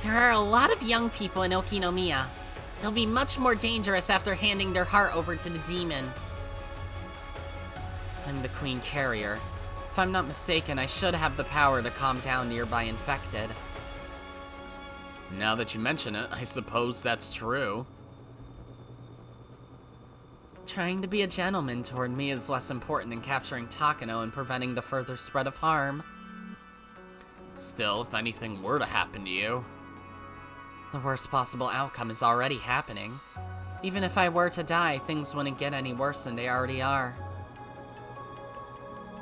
There are a lot of young people in Okinomiya. They'll be much more dangerous after handing their heart over to the demon. I'm the Queen Carrier. If I'm not mistaken, I should have the power to calm down nearby infected. Now that you mention it, I suppose that's true. Trying to be a gentleman toward me is less important than capturing Takano and preventing the further spread of harm. Still, if anything were to happen to you... The worst possible outcome is already happening. Even if I were to die, things wouldn't get any worse than they already are.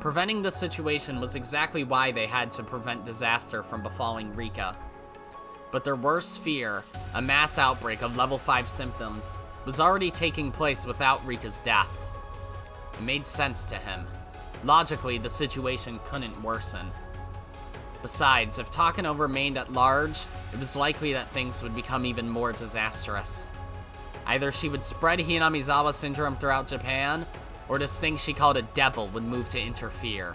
Preventing the situation was exactly why they had to prevent disaster from befalling Rika. But their worst fear, a mass outbreak of level 5 symptoms, was already taking place without Rika's death. It made sense to him. Logically, the situation couldn't worsen. Besides, if Takano remained at large, it was likely that things would become even more disastrous. Either she would spread Hinamizawa syndrome throughout Japan, or this thing she called a devil would move to interfere.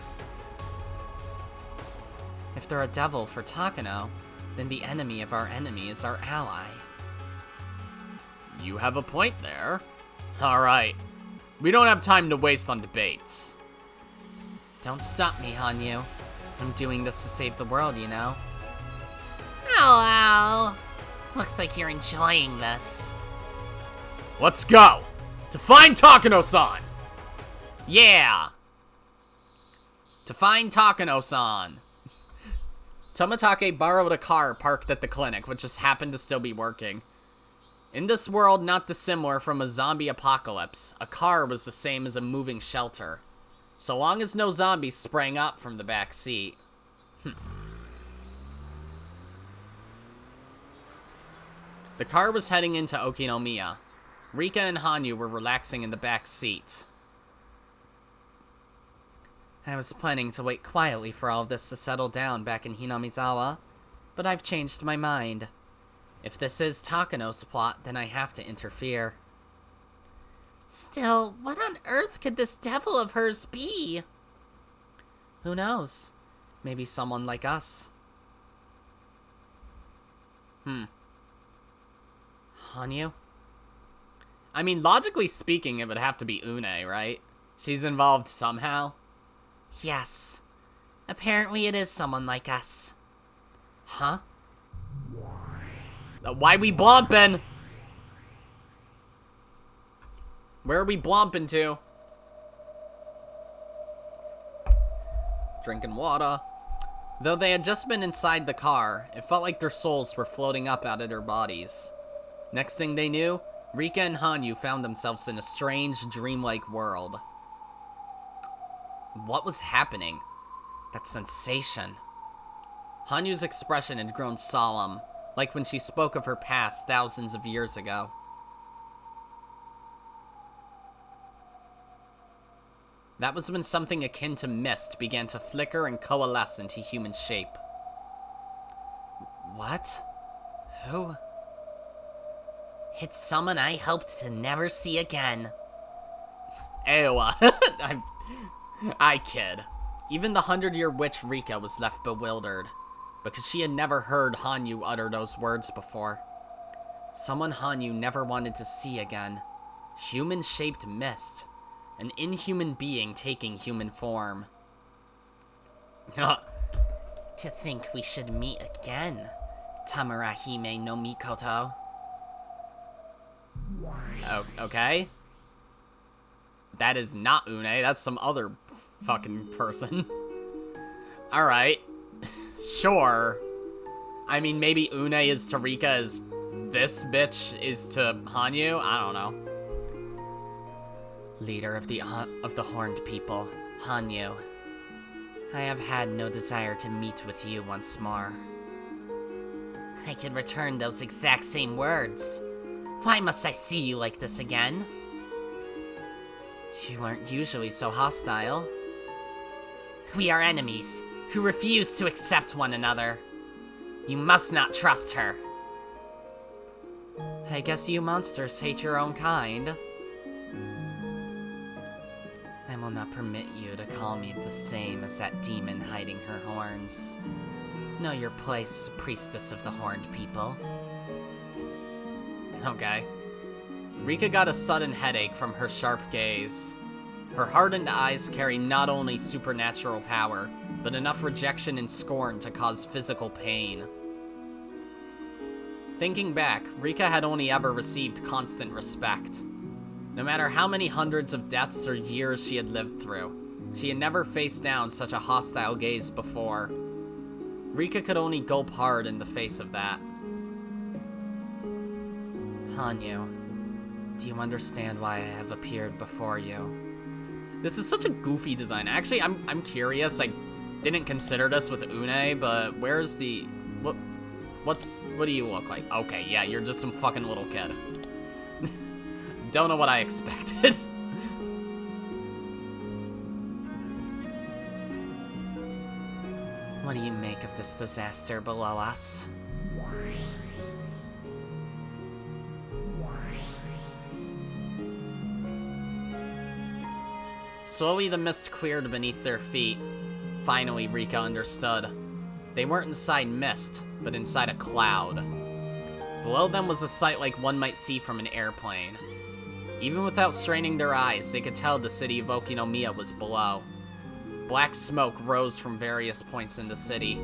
If they're a devil for Takano, then the enemy of our enemy is our ally. You have a point there. Alright. We don't have time to waste on debates. Don't stop me, Hanyuu. I'm doing this to save the world, you know? Oh, looks like you're enjoying this. Let's go! To find Takano-san! Yeah! To find Takano-san! Tomitake borrowed a car parked at the clinic, which just happened to still be working. In this world not dissimilar from a zombie apocalypse, a car was the same as a moving shelter. So long as no zombies sprang up from the back seat. The car was heading into Okinomiya. Rika and Hanyuu were relaxing in the back seat. I was planning to wait quietly for all of this to settle down back in Hinamizawa, but I've changed my mind. If this is Takano's plot, then I have to interfere. Still, what on earth could this devil of hers be? Who knows? Maybe someone like us. Hanyuu? I mean, logically speaking, it would have to be Une, right? She's involved somehow. Yes. Apparently it is someone like us. Huh? Why we blomping? Where are we blomping to? Drinking water. Though they had just been inside the car, it felt like their souls were floating up out of their bodies. Next thing they knew, Rika and Hanyuu found themselves in a strange, dreamlike world. What was happening? That sensation. Hanyuu's expression had grown solemn, like when she spoke of her past thousands of years ago. That was when something akin to mist began to flicker and coalesce into human shape. What? Who? It's someone I hoped to never see again. Ew. I kid. Even the 100-year witch Rika was left bewildered, because she had never heard Hanyuu utter those words before. Someone Hanyuu never wanted to see again. Human-shaped mist. An inhuman being taking human form. To think we should meet again, Tamarahime no Mikoto. Oh, okay. That is not Une, that's some other fucking person. Alright. Sure. I mean, maybe Une is to Rika as this bitch is to Hanyuu? I don't know. Leader of the Horned People, Hanyuu. I have had no desire to meet with you once more. I could return those exact same words. Why must I see you like this again? You aren't usually so hostile. We are enemies, who refuse to accept one another. You must not trust her. I guess you monsters hate your own kind. I will not permit you to call me the same as that demon hiding her horns. Know your place, priestess of the Horned People. Okay. Rika got a sudden headache from her sharp gaze. Her hardened eyes carry not only supernatural power, but enough rejection and scorn to cause physical pain. Thinking back, Rika had only ever received constant respect. No matter how many hundreds of deaths or years she had lived through, she had never faced down such a hostile gaze before. Rika could only gulp hard in the face of that. Hanyuu, do you understand why I have appeared before you? This is such a goofy design. Actually, I'm curious. I didn't consider this with Une, but where's the... What do you look like? Okay, yeah, you're just some fucking little kid. Don't know what I expected. What do you make of this disaster below us? Slowly the mist cleared beneath their feet. Finally, Rika understood. They weren't inside mist, but inside a cloud. Below them was a sight like one might see from an airplane. Even without straining their eyes, they could tell the city of Okinomiya was below. Black smoke rose from various points in the city,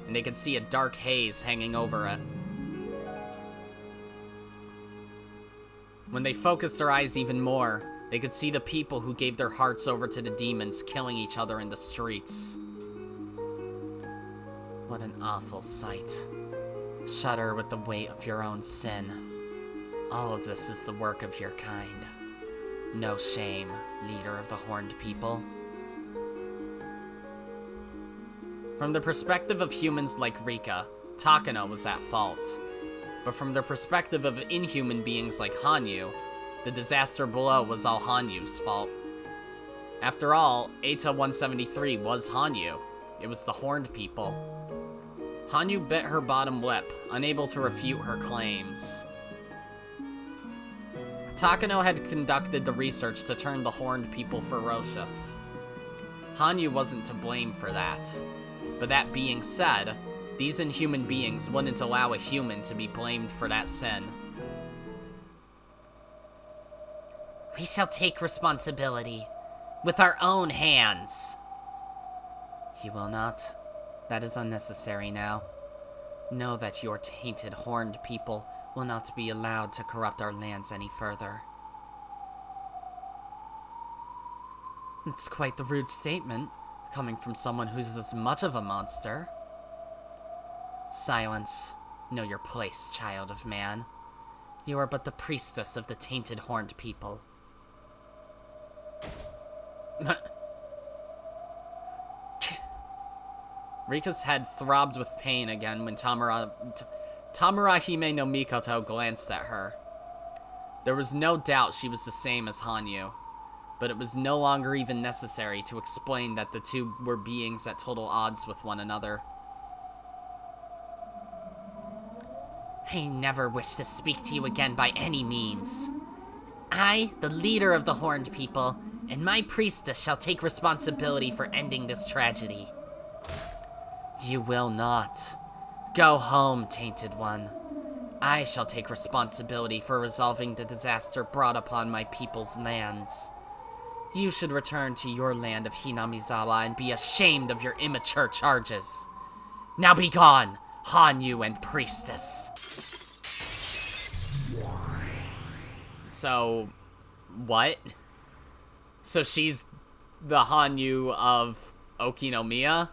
and they could see a dark haze hanging over it. When they focused their eyes even more, they could see the people who gave their hearts over to the demons killing each other in the streets. What an awful sight. Shudder with the weight of your own sin. All of this is the work of your kind. No shame, leader of the horned people. From the perspective of humans like Rika, Takano was at fault. But from the perspective of inhuman beings like Hanyuu, the disaster below was all Hanyuu's fault. After all, Eta 173 was Hanyuu. It was the horned people. Hanyuu bit her bottom lip, unable to refute her claims. Takano had conducted the research to turn the horned people ferocious. Hanyuu wasn't to blame for that. But that being said, these inhuman beings wouldn't allow a human to be blamed for that sin. We shall take responsibility with our own hands. You will not. That is unnecessary now. Know that your tainted horned people will not be allowed to corrupt our lands any further. It's quite the rude statement, coming from someone who's as much of a monster. Silence. Know your place, child of man. You are but the priestess of the tainted horned people. Rika's head throbbed with pain again when Tamurahime no Mikoto glanced at her. There was no doubt she was the same as Hanyuu, but it was no longer even necessary to explain that the two were beings at total odds with one another. I never wish to speak to you again by any means. I, the leader of the horned people, and my priestess shall take responsibility for ending this tragedy. You will not. Go home, Tainted One. I shall take responsibility for resolving the disaster brought upon my people's lands. You should return to your land of Hinamizawa and be ashamed of your immature charges. Now be gone, Hanyuu and priestess. So, what? So she's the Hanyuu of Okinomiya?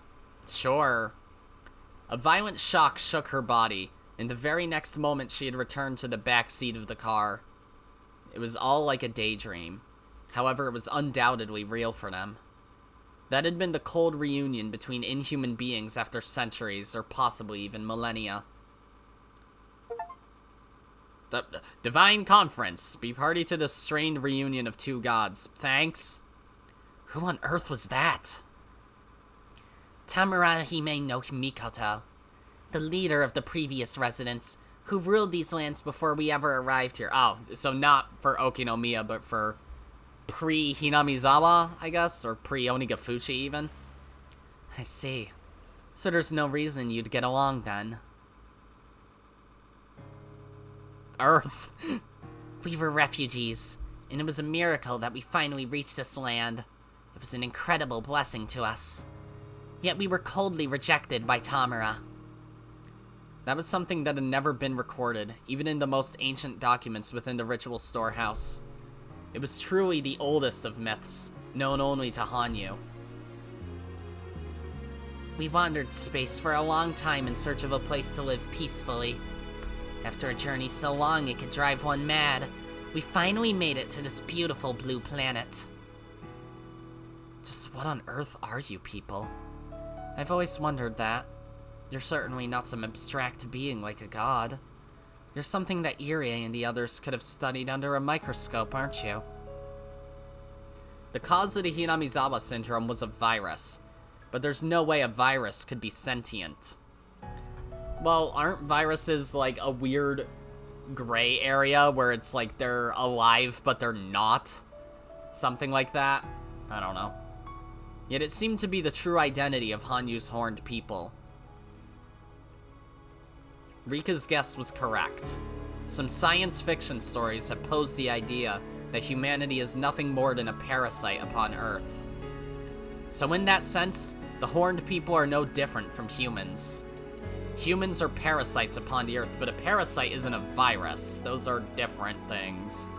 Sure. A violent shock shook her body, and the very next moment she had returned to the back seat of the car. It was all like a daydream. However, it was undoubtedly real for them. That had been the cold reunion between inhuman beings after centuries, or possibly even millennia. The Divine Conference. Be party to the strained reunion of two gods. Thanks. Who on earth was that? Tamurahime no Mikoto, the leader of the previous residents, who ruled these lands before we ever arrived here. Oh, so not for Okinomiya, but for pre-Hinamizawa, I guess? Or pre-Onigafuchi, even? I see. So there's no reason you'd get along, then. Earth. We were refugees, and it was a miracle that we finally reached this land. It was an incredible blessing to us. Yet we were coldly rejected by Tamura. That was something that had never been recorded, even in the most ancient documents within the ritual storehouse. It was truly the oldest of myths, known only to Hanyuu. We wandered space for a long time in search of a place to live peacefully. After a journey so long it could drive one mad, we finally made it to this beautiful blue planet. Just what on earth are you people? I've always wondered that. You're certainly not some abstract being like a god. You're something that Irie and the others could have studied under a microscope, aren't you? The cause of the Hinamizawa syndrome was a virus, but there's no way a virus could be sentient. Well, aren't viruses like a weird gray area where it's like they're alive but they're not? Something like that? I don't know. Yet it seemed to be the true identity of Hanyuu's horned people. Rika's guess was correct. Some science fiction stories have posed the idea that humanity is nothing more than a parasite upon Earth. So in that sense, the horned people are no different from humans. Humans are parasites upon the Earth, but a parasite isn't a virus. Those are different things.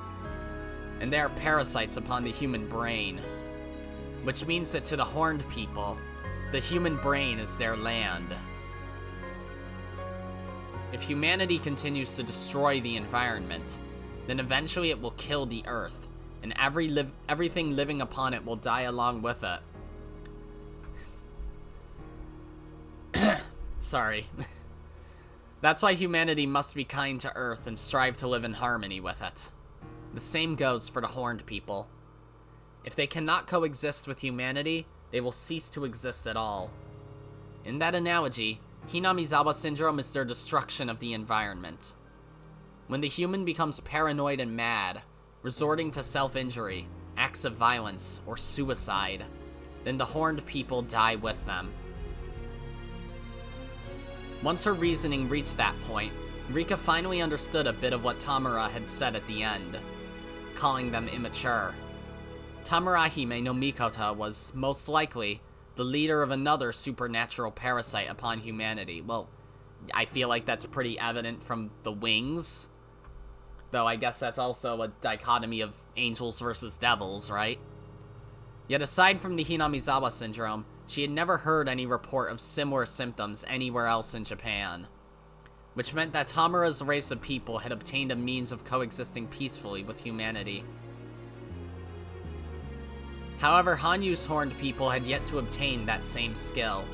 And they are parasites upon the human brain, which means that to the horned people, the human brain is their land. If humanity continues to destroy the environment, then eventually it will kill the Earth, and everything living upon it will die along with it. Sorry. That's why humanity must be kind to Earth and strive to live in harmony with it. The same goes for the horned people. If they cannot coexist with humanity, they will cease to exist at all. In that analogy, Hinamizawa syndrome is their destruction of the environment. When the human becomes paranoid and mad, resorting to self-injury, acts of violence, or suicide, then the horned people die with them. Once her reasoning reached that point, Rika finally understood a bit of what Tamura had said at the end, calling them immature. Tamarahime no Mikoto was, most likely, the leader of another supernatural parasite upon humanity. Well, I feel like that's pretty evident from the wings. Though I guess that's also a dichotomy of angels versus devils, right? Yet aside from the Hinamizawa syndrome, she had never heard any report of similar symptoms anywhere else in Japan, which meant that Tamura's race of people had obtained a means of coexisting peacefully with humanity. However, Hanyuu's horned people had yet to obtain that same skill.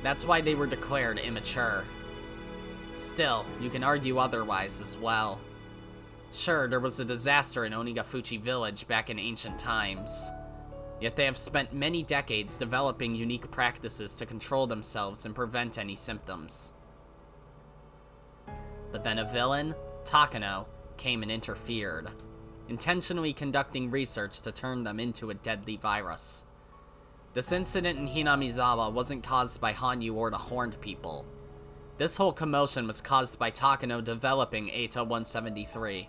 That's why they were declared immature. Still, you can argue otherwise as well. Sure, there was a disaster in Onigafuchi village back in ancient times. Yet they have spent many decades developing unique practices to control themselves and prevent any symptoms. But then a villain, Takano, came and interfered, intentionally conducting research to turn them into a deadly virus. This incident in Hinamizawa wasn't caused by Hanyuu or the horned people. This whole commotion was caused by Takano developing Eta-173,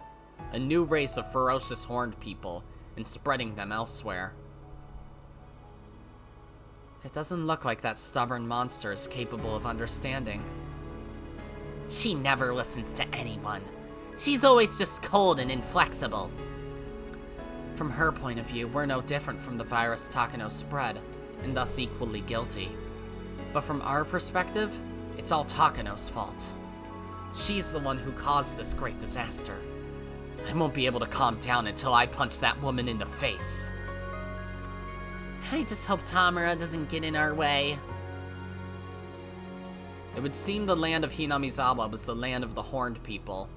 a new race of ferocious horned people, and spreading them elsewhere. It doesn't look like that stubborn monster is capable of understanding. She never listens to anyone. She's always just cold and inflexible. From her point of view, we're no different from the virus Takano spread, and thus equally guilty. But from our perspective, it's all Takano's fault. She's the one who caused this great disaster. I won't be able to calm down until I punch that woman in the face. I just hope Tamura doesn't get in our way. It would seem the land of Hinamizawa was the land of the horned people,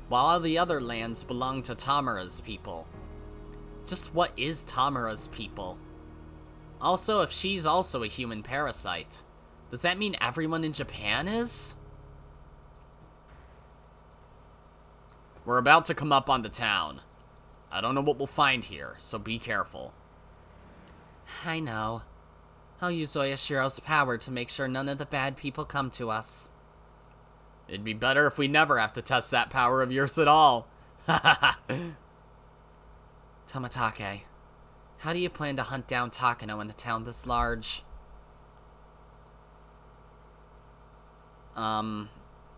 while all the other lands belonged to Tamura's people. Just what is Tamura's people? Also, if she's also a human parasite, does that mean everyone in Japan is? We're about to come up on the town. I don't know what we'll find here, so be careful. I know. I'll use Oyashiro's power to make sure none of the bad people come to us. It'd be better if we never have to test that power of yours at all. Tomatake, how do you plan to hunt down Takano in a town this large?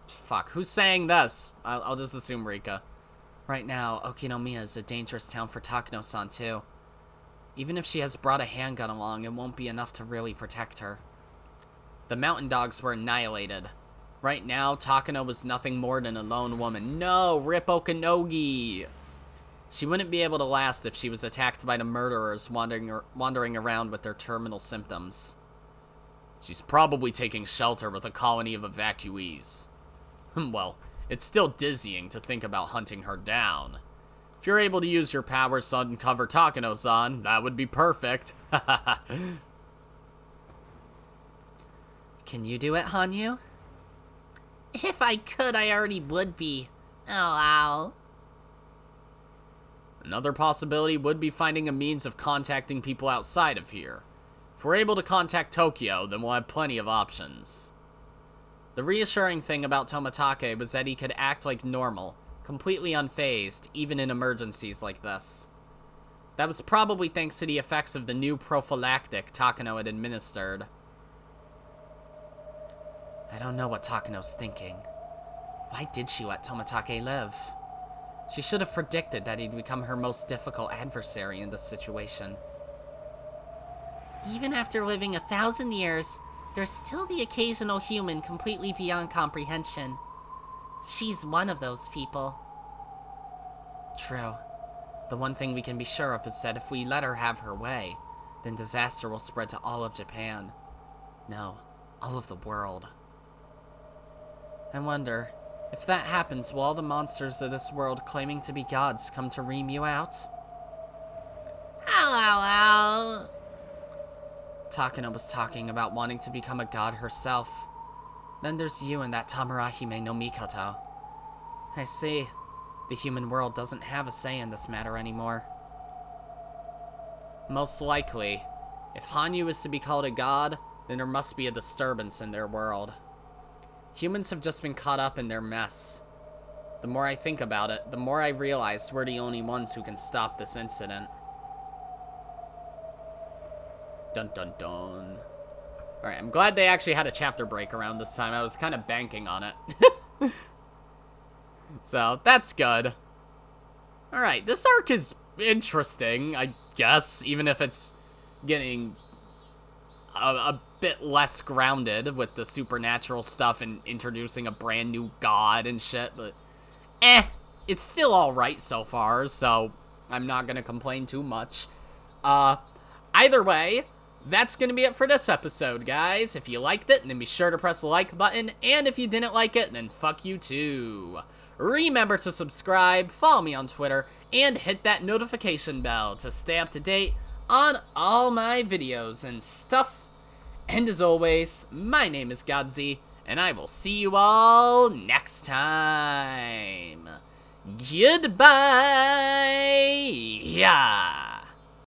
Fuck, who's saying this? I'll just assume Rika. Right now, Okinomiya is a dangerous town for Takano-san too. Even if she has brought a handgun along, it won't be enough to really protect her. The mountain dogs were annihilated. Right now, Takano was nothing more than a lone woman. No, rip Okinogi! She wouldn't be able to last if she was attacked by the murderers wandering around with their terminal symptoms. She's probably taking shelter with a colony of evacuees. Well, it's still dizzying to think about hunting her down. If you're able to use your powers to uncover Takano-san, that would be perfect. Can you do it, Hanyuu? If I could, I already would be. Oh, ow. Another possibility would be finding a means of contacting people outside of here. If we're able to contact Tokyo, then we'll have plenty of options. The reassuring thing about Tomitake was that he could act like normal, completely unfazed, even in emergencies like this. That was probably thanks to the effects of the new prophylactic Takano had administered. I don't know what Takano's thinking. Why did she let Tomitake live? She should have predicted that he'd become her most difficult adversary in this situation. Even after living 1,000 years, there's still the occasional human completely beyond comprehension. She's one of those people. True. The one thing we can be sure of is that if we let her have her way, then disaster will spread to all of Japan. No, all of the world. I wonder, if that happens, will all the monsters of this world claiming to be gods come to ream you out? Ow. Takano was talking about wanting to become a god herself. Then there's you and that Tamurahime no Mikoto. I see. The human world doesn't have a say in this matter anymore. Most likely, if Hanyuu is to be called a god, then there must be a disturbance in their world. Humans have just been caught up in their mess. The more I think about it, the more I realize we're the only ones who can stop this incident. Dun dun dun. Alright, I'm glad they actually had a chapter break around this time. I was kind of banking on it. So, that's good. Alright, this arc is interesting, I guess, even if it's getting a bit less grounded with the supernatural stuff and introducing a brand new god and shit, but it's still alright so far, so I'm not gonna complain too much. Either way, that's gonna be it for this episode, guys. If you liked it, then be sure to press the like button, and if you didn't like it, then fuck you too. Remember to subscribe, follow me on Twitter, and hit that notification bell to stay up to date on all my videos and stuff. And as always, my name is Godzi, and I will see you all next time. Goodbye! Yeah.